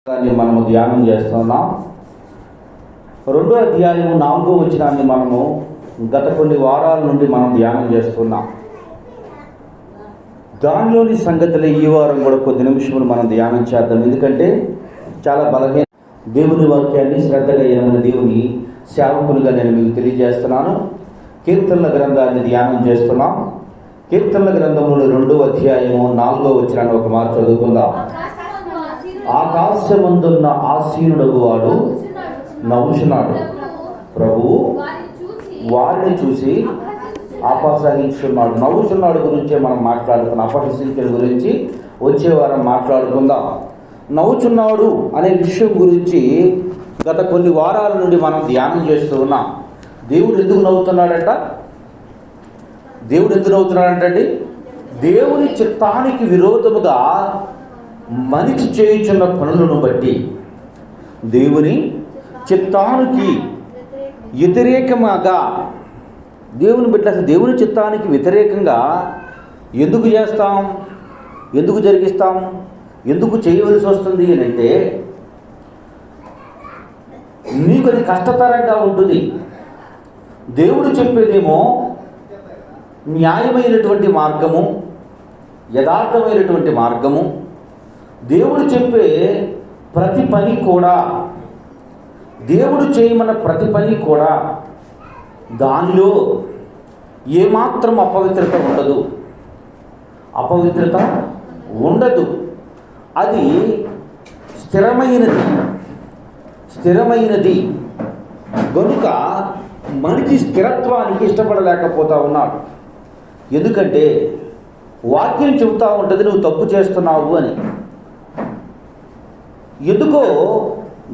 దాన్ని మనము ధ్యానం చేస్తున్నాం. 2వ అధ్యాయము 4వ వచనాన్ని మనము గత కొన్ని వారాల నుండి మనం ధ్యానం చేస్తున్నాం. దానిలోని సంగతులే ఈ వారం కూడా కొద్ది నిమిషములు మనం ధ్యానం చేద్దాం. ఎందుకంటే చాలా బలమైన దేవుని వాక్యాన్ని శ్రద్ధగా ఏమైనా దేవుని సేవకులుగా నేను మీకు తెలియజేస్తున్నాను. కీర్తనల గ్రంథాన్ని ధ్యానం చేస్తున్నాం. కీర్తనల గ్రంథంలో 2వ అధ్యాయము 4వ వచనాన్ని ఒక మాట చదువుకుందాం. ఆకాశమందున్న ఆసీనుడగు వాడు నవ్వుచున్నాడు, ప్రభువు వారిని చూసి అపహసించున్నాడు. నవ్వుచున్నాడు గురించే మనం మాట్లాడుతున్నాం. అపహసించిన గురించి వచ్చే వారం మాట్లాడుకుందాం. నవ్వుచున్నాడు అనే విషయం గురించి గత కొన్ని వారాల నుండి మనం ధ్యానం చేస్తూ ఉన్నాం. దేవుడు ఎందుకు నవ్వుతున్నాడంట? దేవుడు ఎందుకు నవ్వుతున్నాడంటండి? దేవుని చిత్తానికి విరోధముగా మనిషి చేయుచున్న పనులను బట్టి, దేవుని చిత్తానికి వ్యతిరేకంగా దేవుని బిడ్డ అసలు దేవుని చిత్తానికి వ్యతిరేకంగా ఎందుకు చేస్తాం, ఎందుకు జరిగిస్తాం, ఎందుకు చేయవలసి వస్తుంది అని అంటే నీకు అది కష్టతరంగా ఉంటుంది. దేవుడు చెప్పేదేమో న్యాయమైనటువంటి మార్గము, యథార్థమైనటువంటి మార్గము. దేవుడు చెప్పే ప్రతి పని కూడా, దేవుడు చేయమన్న ప్రతి పని కూడా దానిలో ఏమాత్రం అపవిత్రత ఉండదు, అపవిత్రత ఉండదు. అది స్థిరమైనది గనుక మనిషి స్థిరత్వానికి ఇష్టపడలేకపోతా ఉన్నాడు. ఎందుకంటే వాక్యం చెబుతూ ఉంటుంది నువ్వు తప్పు చేస్తున్నావు అని. ఎందుకో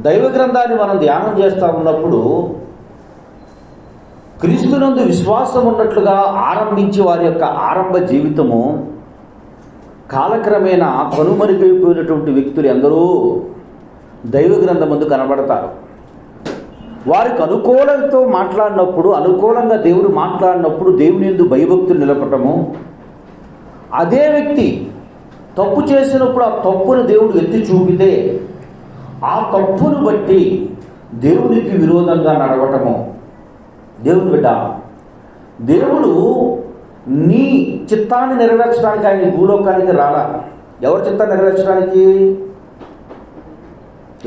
దైవ గ్రంథాన్ని మనం ధ్యానం చేస్తూ ఉన్నప్పుడు క్రీస్తునందు విశ్వాసం ఉన్నట్లుగా ఆరంభించి వారి యొక్క ఆరంభ జీవితము కాలక్రమేణా కనుమరుగైపోయినటువంటి వ్యక్తులు ఎందరో దైవ గ్రంథం ముందు కనబడతారు. వారికి అనుకూలంగా దేవుడు మాట్లాడినప్పుడు దేవుని యందు భయభక్తులు నిలపటము, అదే వ్యక్తి తప్పు చేసినప్పుడు ఆ తప్పును దేవుడు ఎత్తి చూపితే ఆ తప్పును బట్టి దేవునికి విరోధంగా నడవటము. దేవుని బిడ్డ, దేవుడు నీ చిత్తాన్ని నెరవేర్చడానికి ఆయన భూలోకానికి రాలా. ఎవరి చిత్తాన్ని నెరవేర్చడానికి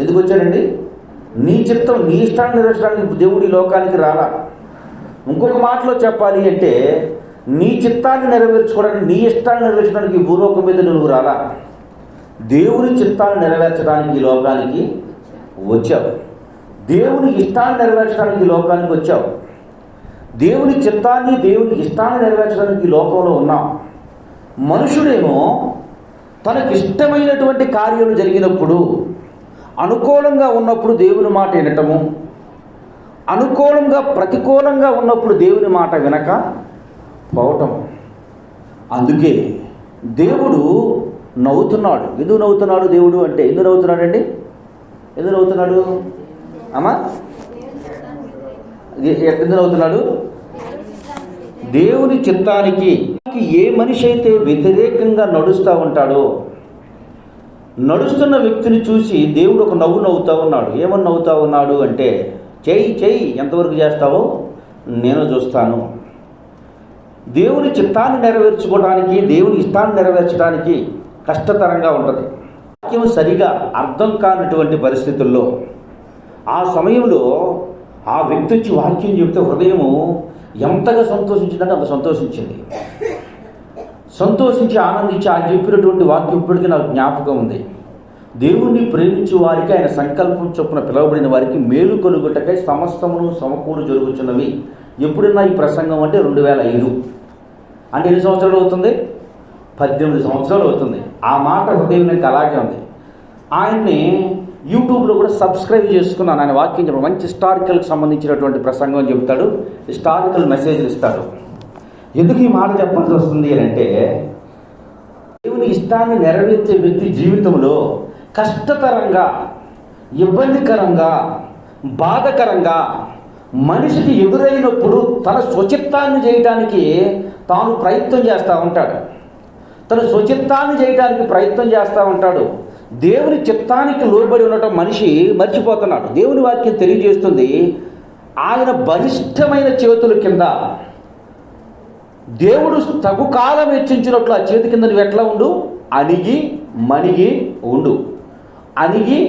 ఎందుకు వచ్చాడండి? నీ చిత్తం, నీ ఇష్టాన్ని నెరవేర్చడానికి దేవుడి లోకానికి రాలా. ఇంకొక మాటలో చెప్పాలి అంటే నీ చిత్తాన్ని నెరవేర్చుకోవడానికి, నీ ఇష్టాన్ని నెరవేర్చడానికి భూలోకం మీద నువ్వు రాలా. దేవుని చిత్తాన్ని నెరవేర్చడానికి ఈ లోకానికి వచ్చావు. దేవుని ఇష్టాన్ని నెరవేర్చడానికి ఈ లోకానికి వచ్చావు. దేవుని చిత్తాన్ని, దేవుని ఇష్టాన్ని నెరవేర్చడానికి ఈ లోకంలో ఉన్నాం. మనుషుడేమో తనకి ఇష్టమైనటువంటి కార్యాలు జరిగినప్పుడు, అనుకూలంగా ఉన్నప్పుడు దేవుని మాట వినటము, ప్రతికూలంగా ఉన్నప్పుడు దేవుని మాట వినక పోవటం. అందుకే దేవుడు నవ్వుతున్నాడు. ఎందుకు నవ్వుతున్నాడు దేవుడు అంటే? ఎందుకు నవ్వుతున్నాడండి? ఎందుకు నవ్వుతున్నాడు అమ్మా? ఎందుకు నవ్వుతున్నాడు? దేవుని చిత్తానికి ఏ మనిషి అయితే వ్యతిరేకంగా నడుస్తూ ఉంటాడో, నడుస్తున్న వ్యక్తిని చూసి దేవుడు ఒక నవ్వు నవ్వుతూ ఉన్నాడు. ఏమని నవ్వుతూ ఉన్నాడు అంటే, చెయ్యి ఎంతవరకు చేస్తావో నేను చూస్తాను. దేవుని చిత్తాన్ని నెరవేర్చుకోవడానికి, దేవుని ఇష్టాన్ని నెరవేర్చడానికి కష్టతరంగా ఉంటుంది. వాక్యం సరిగా అర్థం కానటువంటి పరిస్థితుల్లో ఆ సమయంలో ఆ వ్యక్తి వచ్చి వాక్యం చెప్తే హృదయము ఎంతగా సంతోషించిందంటే అంత సంతోషించి ఆనందించి ఆయన చెప్పినటువంటి వాక్యం ఇప్పటికీ నాకు జ్ఞాపకం ఉంది. దేవుణ్ణి ప్రేమించే వారికి, ఆయన సంకల్పం చొప్పున పిలువబడిన వారికి మేలు కలుగుటకై సమస్తమును సమకూడు జరుగుతున్నవి. ఎప్పుడున్నా ఈ ప్రసంగం అంటే 2005 అంటే ఎన్ని సంవత్సరాలు అవుతుంది? 18 సంవత్సరాలు అవుతుంది. ఆ మాట హృదయం నాకు అలాగే ఉంది. ఆయన్ని యూట్యూబ్లో కూడా సబ్స్క్రైబ్ చేసుకున్నాను. ఆయన వాక్యం చెప్పడం మంచి హిస్టారికల్కి సంబంధించినటువంటి ప్రసంగం చెబుతాడు, హిస్టారికల్ మెసేజ్లు ఇస్తాడు. ఎందుకు ఈ మాట చెప్పాల్సి వస్తుంది అంటే, దేవుని ఇష్టాన్ని నెరవేర్చే వ్యక్తి జీవితంలో కష్టతరంగా, ఇబ్బందికరంగా, బాధకరంగా మనిషికి ఎదురైనప్పుడు తన స్వచిత్తాన్ని చేయడానికి తాను ప్రయత్నం చేస్తూ ఉంటాడు. దేవుని చిత్తానికి లోబడి ఉండటం మనిషి మర్చిపోతున్నాడు. దేవుని వాక్యం తెలియజేస్తుంది, ఆయన బలిష్టమైన చేతుల కింద దేవుడు తగు కాలం హెచ్చించినట్లు ఆ చేతి కింద నువ్వు ఎట్లా ఉండు? అణిగి మణిగి ఉండు. అణిగి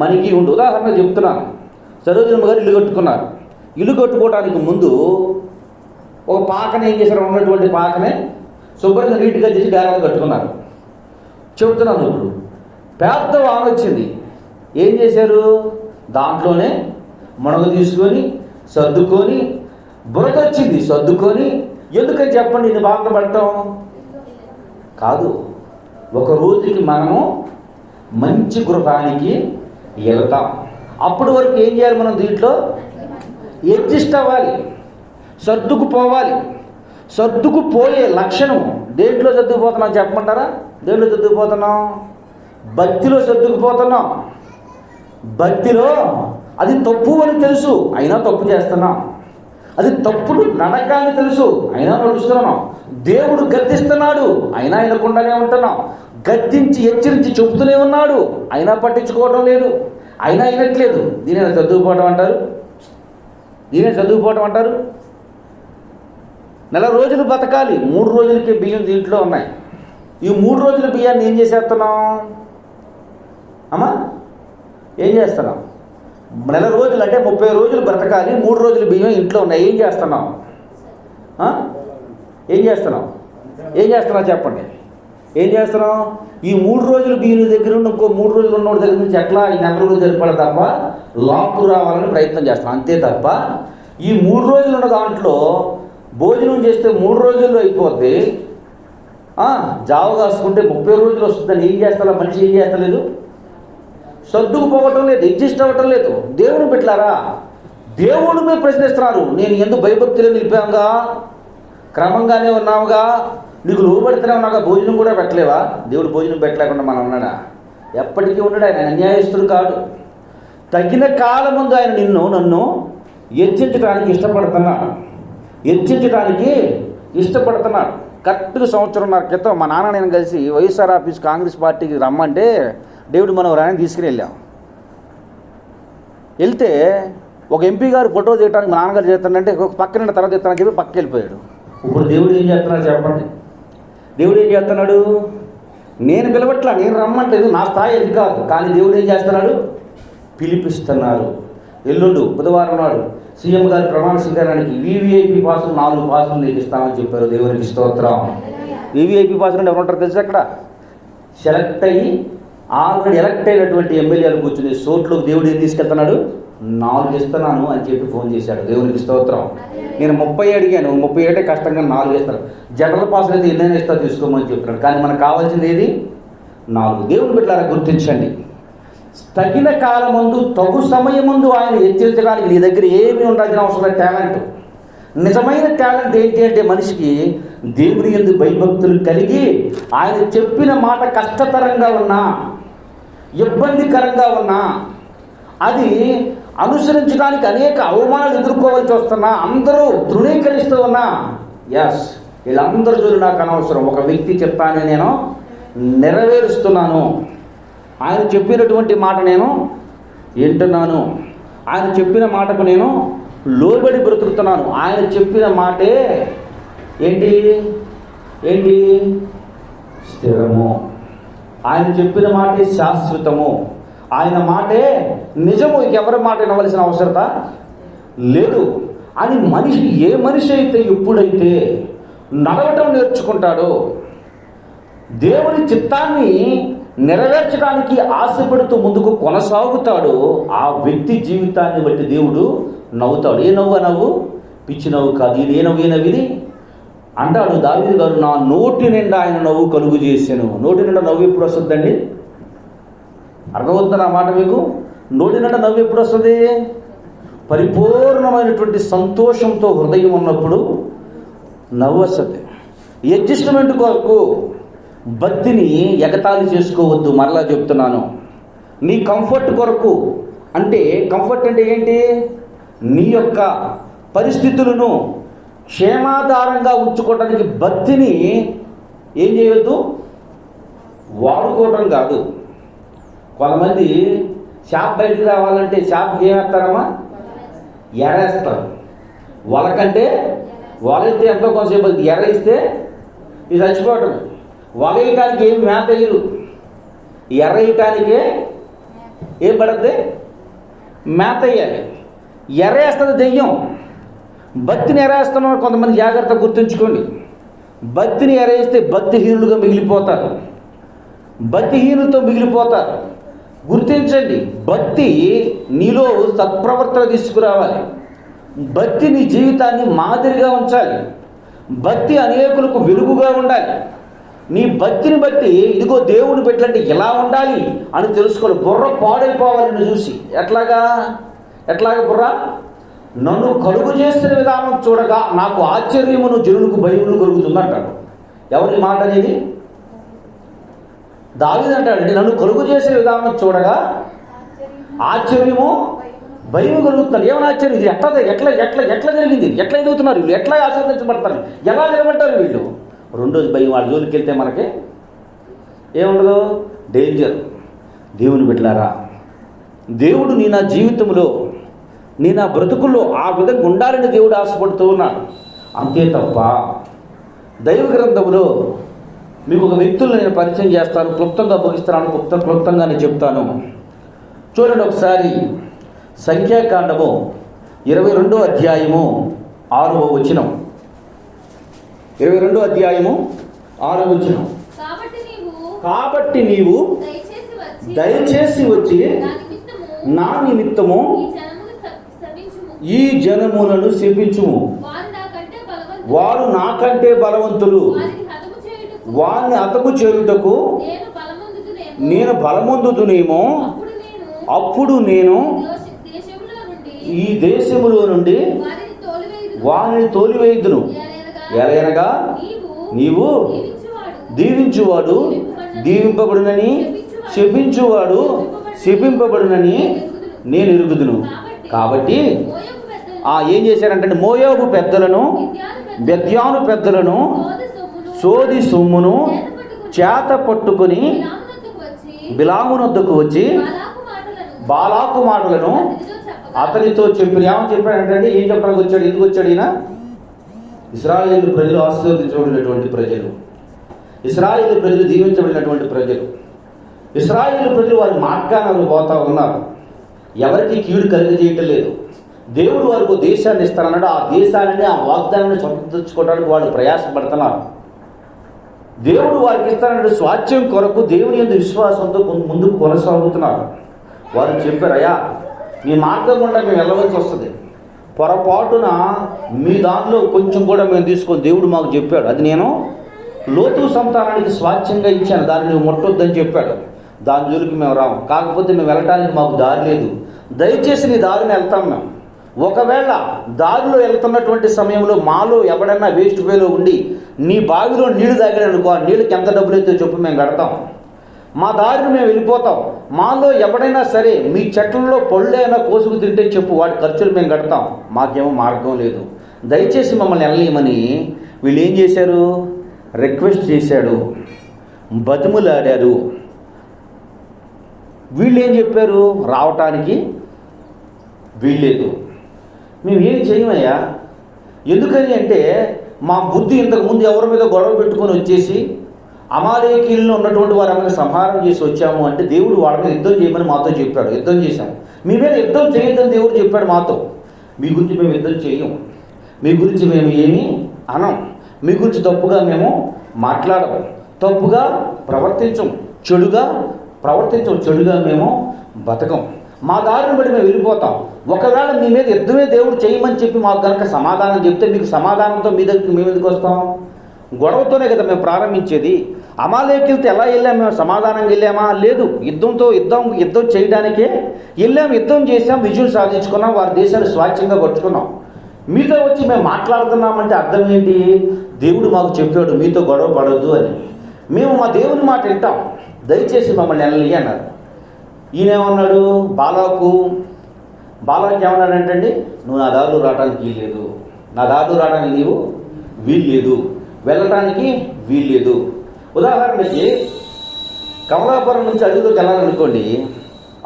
మణిగి ఉండు. ఉదాహరణ చెప్తున్నాను. సరోజనమ్మ గారు ఇల్లు కట్టుకున్నారు. ఇల్లు కట్టుకోవడానికి ముందు ఒక పాకనే ఏం చేశారు? ఉన్నటువంటి పాకనే శుభ్రంగా నీట్గా చేసి గారాలు కట్టుకున్నారు. చెబుతున్నాను, ఇప్పుడు పెద్ద వాన వచ్చింది. ఏం చేశారు? దాంట్లోనే మునగ తీసుకొని సర్దుకొని, బురద వచ్చింది సర్దుకొని. ఎందుకని చెప్పండి ఇన్ని బాధలు పడటం? కాదు, ఒక రోజుకి మనము మంచి గృహానికి వెళ్తాం. అప్పటి వరకు ఏం చేయాలి? మనం దీంట్లో అడ్జస్ట్ అవ్వాలి, సర్దుకుపోవాలి. సర్దుకుపోయే లక్షణం దేంట్లో సర్దుకుపోతున్నాం చెప్పమంటారా? దేంట్లో సర్దుకుపోతున్నాం? భక్తిలో సర్దుకుపోతున్నాం. భక్తిలో అది తప్పు అని తెలుసు, అయినా తప్పు చేస్తున్నాం. అది తప్పుడు నడక అని తెలుసు, అయినా నడుస్తున్నాం. దేవుడు గద్దిస్తున్నాడు, అయినా వినకుండానే ఉంటున్నాం. గద్దించి హెచ్చరించి చెబుతూనే ఉన్నాడు, అయినా పట్టించుకోవడం లేదు, అయినా వినట్లేదు. దీనిని చదువుకోవడం అంటారు? దీనే చదువుకోవడం అంటారు? నెల రోజులు బతకాలి, 3 రోజులకి బియ్యం దీంట్లో ఉన్నాయి. ఈ 3 రోజుల బియ్యాన్ని ఏం చేసేస్తున్నాం అమ్మా? ఏం చేస్తున్నాం? నెల రోజులు అంటే 30 రోజులు బ్రతకాలి, 3 రోజులు బియ్యం ఇంట్లో ఉన్నాయి. ఏం చేస్తున్నాం? ఏం చేస్తున్నాం? ఏం చేస్తున్నావు చెప్పండి? ఏం చేస్తున్నాం? ఈ 3 రోజులు బియ్యం దగ్గర నుండి ఇంకో 3 రోజులు ఉన్నోడి దగ్గర నుంచి ఎట్లా ఈ నెల రోజులు సరిపడ తప్ప లాక్కు రావాలని ప్రయత్నం చేస్తాం, అంతే తప్ప ఈ 3 రోజులు ఉన్న దాంట్లో భోజనం చేస్తే 3 రోజుల్లో అయిపోద్ది. జావ కాసుకుంటే 30 రోజులు వస్తుందని ఏం చేస్తారా? మనిషి ఏం చేస్తలేదు, సర్దుకుపోవటం లేదు, అడ్జస్ట్ అవ్వటం లేదు. దేవుని పెట్టారా? దేవుడు మీరు ప్రశ్నిస్తున్నారు. నేను ఎందుకు భయభక్తిలో నిలిపాముగా, క్రమంగానే ఉన్నాముగా, నీకు లోబడితేనే ఉన్నాగా, భోజనం కూడా పెట్టలేవా? దేవుడు భోజనం పెట్టలేకుండా మనం ఉన్నాడా? ఎప్పటికీ ఉన్నాడు. ఆయన అన్యాయస్తుడు కాదు. తగిన కాలం ముందు ఆయన నన్ను హెచ్చించడానికి ఇష్టపడుతున్నాడు. కరెక్ట్గా 1.5 సంవత్సరం క్రితం మా నాన్న నేను కలిసి వైఎస్ఆర్ ఆఫీస్ కాంగ్రెస్ పార్టీకి రమ్మంటే డేవిడ్ మనోహరాన్ని తీసుకుని వెళ్తే ఒక ఎంపీ గారు ఫోటో తీయడానికి మా నాన్నగారు చేస్తానంటే ఒక పక్కన తర్వాత చేస్తానని చెప్పి పక్కకి వెళ్ళిపోయాడు. ఇప్పుడు దేవుడు ఏం చేస్తున్నాడు చెప్పండి? దేవుడు ఏం చేస్తున్నాడు? నేను పిలవట్లా, నేను రమ్మంటలేదు, నా స్థాయి అది కాదు. కానీ దేవుడు ఏం చేస్తున్నాడు? పిలిపిస్తున్నారు. ఎల్లుండు బుధవారం నాడు సీఎం గారి ప్రమాణ స్వీకారానికి వివిఐపి పాసులు 4 పాసులు నీకు ఇస్తామని చెప్పారు. దేవునికి స్తోత్రం. వివిఐపి పాసులు అంటే ఎవరుంటారు తెలుసు? అక్కడ ఆల్రెడీ ఎలక్ట్ అయినటువంటి ఎమ్మెల్యేలు కూర్చుని సోట్లోకి దేవుడు ఏం తీసుకెళ్తున్నాడు? 4 ఇస్తున్నాను అని చెప్పి ఫోన్ చేశాడు. దేవునికి స్తోత్రం. నేను 30 అడిగాను, 37 కష్టంగా 4 ఇస్తాను. జనరల్ పాసులు అయితే ఎన్నైనా ఇస్తా తీసుకోమని చెప్తున్నాడు. కానీ మనకు కావాల్సింది ఏది? 4. దేవుని బిడ్డలారా గుర్తించండి, తగిన కాలమందు తగు సమయమందు ఆయన హెచ్చరించడానికి నీ దగ్గర ఏమీ ఉండాల్సిన అవసరం లేదు. టాలెంట్, నిజమైన టాలెంట్ ఏంటి అంటే మనిషికి దేవుని యందు భయభక్తులు కలిగి ఆయన చెప్పిన మాట కష్టతరంగా ఉన్నా, ఇబ్బందికరంగా ఉన్నా, అది అనుసరించడానికి అనేక అవమానాలు ఎదుర్కోవాల్సి వస్తున్నా, అందరూ ధృవీకరిస్తూ ఉన్నా, వీళ్ళందరూ చూడు నాకు అనవసరం, ఒక వ్యక్తి చెప్పాను నేను నెరవేరుస్తున్నాను, ఆయన చెప్పినటువంటి మాట నేను వింటున్నాను, ఆయన చెప్పిన మాటకు నేను లోబడి బ్రతుకుతున్నాను. ఆయన చెప్పిన మాటే ఏంటి? స్థిరము. ఆయన చెప్పిన మాటే శాశ్వతము. ఆయన మాటే నిజము. ఎవరి మాట వినవలసిన అవసరత లేదు అని ఏ మనిషి అయితే ఎప్పుడైతే నడవటం నేర్చుకుంటాడో, దేవుని చిత్తాన్ని నెరవేర్చడానికి ఆశపడుతూ ముందుకు కొనసాగుతాడో, ఆ వ్యక్తి జీవితాన్ని బట్టి దేవుడు నవ్వుతాడు. ఏ నవ్వు? పిచ్చి నవ్వు కాదు. ఇది ఏ నవ్వు? అంటాడు దావీదు గారు, నా నోటి నిండా ఆయన నవ్వు కలుగు చేశాను. నోటి నిండా నవ్వు ఎప్పుడు వస్తుందండి? అర్థమవుతుందా మాట మీకు? నోటి నిండా నవ్వు ఎప్పుడు వస్తుంది? పరిపూర్ణమైనటువంటి సంతోషంతో హృదయం ఉన్నప్పుడు నవ్వు వస్తుంది. అడ్జస్ట్మెంట్ కొరకు భక్తిని ఎగతాళి చేసుకోవద్దు. మరలా చెప్తున్నాను, నీ కంఫర్ట్ కొరకు, అంటే కంఫర్ట్ అంటే ఏంటి? నీ యొక్క పరిస్థితులను క్షేమాధారంగా ఉంచుకోవడానికి భక్తిని ఏం చేయొద్దు? వాడుకోవడం కాదు. కొంతమంది చేప బయటికి రావాలంటే చేపకి ఏమేస్తారమ్మా? ఎరేస్తారు. వలకంటే వలైతే ఎంతో కొంతసేపు ఎర్ర ఇస్తే ఇది చచ్చిపోవటం. వలయటానికి ఏం మేత వేయరు, ఎర్ర వేయటానికే ఏం పడుతుంది? మేత వేయాలి. ఎర్ర వేస్తుంది దెయ్యం. బత్తిని ఎరేస్తున్నారు కొంతమంది, జాగ్రత్త గుర్తుంచుకోండి. బత్తిని ఎరేస్తే భక్తిహీనులుగా మిగిలిపోతారు, భక్తిహీనులతో మిగిలిపోతారు. గుర్తించండి, భక్తి నీలో సత్ప్రవర్తన తీసుకురావాలి. భక్తి నీ జీవితాన్ని మాదిరిగా ఉంచాలి. భక్తి అనేకులకు వెలుగుగా ఉండాలి. నీ భక్తిని బట్టి ఇదిగో దేవుని పెట్టంటే ఎలా ఉండాలి అని తెలుసుకోవాలి. బుర్ర పాడైపోవాలి నిన్ను చూసి. ఎట్లాగా బుర్ర? నన్ను కలుగు చేసిన విధానం చూడగా నాకు ఆశ్చర్యమును జనులకు భయమును కలుగుతుంది అంటాడు. ఎవరి మాట అనేది? దావీదు అంటాడండి, నన్ను కలుగు చేసే విధానం చూడగా ఆశ్చర్యము భయం కలుగుతున్నారు. ఏమైనా ఆశ్చర్యం? ఇది ఎట్లా జరిగింది? ఎట్లా ఎదుగుతున్నారు వీళ్ళు? ఎట్లా ఆశీర్వదించబడతారు? ఎలా నిలబడ్డారు వీళ్ళు? రెండోది భయం. వాళ్ళ జోలికి వెళ్తే మనకి ఏముండదు? డేంజర్. దేవుని బిడ్డలారా, దేవుడు నీ నా జీవితంలో, నీ నా బ్రతుకుల్లో ఆ విధంగా ఉండాలని దేవుడు ఆశపడుతూ ఉన్నాడు. అంతే తప్ప దైవ గ్రంథంలో మీకు ఒక వ్యక్తులను నేను పరిచయం చేస్తాను, క్లుప్తంగా ముగిస్తున్నాను, క్లుప్తంగా నేను చెప్తాను. చూడండి ఒకసారి, సంఖ్యాకాండము 22వ అధ్యాయము 6వ వచనం. 22వ అధ్యాయము 6వ వచనం. కాబట్టి నీవు దయచేసి వచ్చి నా నిమిత్తము ఈ జనములను శపించుము. వారు నాకంటే బలవంతులు, వారిని హతము చేయుటకు నేను బలమొందుదునేమో. అప్పుడు నేను ఈ దేశములో నుండి వారిని తోలివేయుదును. ఎలయనగా నీవు దీవించువాడు దీవింపబడునని, శపించువాడు శపింపబడునని నేను ఎరుగుదును. కాబట్టి ఏం చేశారంటే, మోయాబు పెద్దలను, బెద్యాను పెద్దలను, సోది సొమ్మును చేత పట్టుకొని బిలామునొద్దకు వచ్చి బాలాకు మాటలను అతనితో చెప్పిన. ఏమని చెప్పాడంటే, ఏం చెప్పడానికి వచ్చాడు? ఎందుకు వచ్చాడు ఈయన? ఇశ్రాయేలు ప్రజలు ఆశీర్వదించబడినటువంటి ప్రజలు, ఇశ్రాయేలు ప్రజలు దీవించబడినటువంటి ప్రజలు. ఇశ్రాయేలు ప్రజలు వారి మార్గాన్ని పోతా ఉన్నారు. ఎవరికి కీడు కలిగజేయటం లేదు. దేవుడు వారికి దేశాన్ని ఇస్తారన్నాడు. ఆ దేశాన్ని, ఆ వాగ్దానాన్ని సంతరించుకోవడానికి వాళ్ళు ప్రయాసపడుతున్నారు. దేవుడు వారికి ఇస్తారన్నాడు. స్వాస్థ్యం కొరకు దేవుని యందు విశ్వాసంతో ముందుకు కొనసాగుతున్నారు. వారు చెప్పారు, అయ్యా మీ మార్గం గుండా మేము వెళ్ళవలసి వస్తుంది, పొరపాటున మీ దానిలో కొంచెం కూడా మేము తీసుకొని దేవుడు మాకు చెప్పాడు, అది నేను లోతు సంతానానికి స్వాస్థ్యంగా ఇచ్చాను, దాన్ని నువ్వు ముట్టొద్దని చెప్పాడు. దాని జోలికి మేము రాము. కాకపోతే మేము వెళ్ళటానికి మాకు దారి లేదు, దయచేసి నీ దారిని వెళ్తాం మేము. ఒకవేళ దారిలో వెళ్తున్నటువంటి సమయంలో మాలో ఎవడన్నా వేస్ట్ వేలో ఉండి నీ బావిలో నీళ్లు తాగాడనుకో, ఆ నీళ్ళకి ఎంత డబ్బులు అయితే చెప్పు మేము కడతాం. మా దారిని మేము వెళ్ళిపోతాం. మాలో ఎవడైనా సరే మీ చెట్లలో పళ్ళైనా కోసుకు తింటే చెప్పు, వాటి ఖర్చులు మేము కడతాం. మాకేమో మార్గం లేదు, దయచేసి మమ్మల్ని వెళ్ళలేమని వీళ్ళు ఏం చేశారు? రిక్వెస్ట్ చేశాడు, బతిములాడారు. వీళ్ళు ఏం చెప్పారు? రావటానికి వీల్లేదు, మేము ఏం చేయమయ్యా. ఎందుకని అంటే, మా బుద్ధి ఇంతకుముందు ఎవరి మీద గొడవ పెట్టుకొని వచ్చేసి అమాలేకీల్లో ఉన్నటువంటి వారందరినీ సంహారం చేసి వచ్చాము అంటే, దేవుడు వాళ్ళ మీద యుద్ధం చేయమని మాతో చెప్పాడు. యుద్ధం చేశాము. మీ మీద యుద్ధం చేయొద్దని దేవుడు చెప్పాడు మాతో. మీ గురించి మేము యుద్ధం చేయం, మీ గురించి మేము ఏమీ అనం, మీ గురించి తప్పుగా మేము మాట్లాడము, తప్పుగా ప్రవర్తించం, చెడుగా మేము బతకం. మా దారిని బట్టి మేము వెళ్ళిపోతాం. ఒకవేళ మీ మీద యుద్ధమే దేవుడు చేయమని చెప్పి మాకు కనుక సమాధానం చెప్తే, మీకు సమాధానంతో మీ దగ్గరికి మేము ఎందుకు వస్తాం? గొడవతోనే కదా మేము ప్రారంభించేది. అమాలేకీలతో ఎలా వెళ్ళాము? మేము సమాధానంగా వెళ్ళామా? లేదు, యుద్ధం చేయడానికే వెళ్ళాము. యుద్ధం చేసాం, విజయం సాధించుకున్నాం, వారి దేశాన్ని స్వాచ్ఛంగా పట్టుకున్నాం. మీతో వచ్చి మేము మాట్లాడుతున్నామంటే అర్థం ఏంటి? దేవుడు మాకు చెప్పాడు మీతో గొడవ పడొద్దు అని. మేము మా దేవుని మాట వింటాం, దయచేసి మమ్మల్ని వెళ్ళి అన్నారు. ఈయనేమన్నాడు? బాలాకు ఏమన్నాడంటే, నువ్వు నా దారిలో రావడానికి వీల్లేదు, నా దారిలో రావడానికి నీవు వీల్లేదు, వెళ్ళటానికి వీల్లేదు. ఉదాహరణకి కమలాపురం నుంచి అడవిలోకి వెళ్ళాలనుకోండి,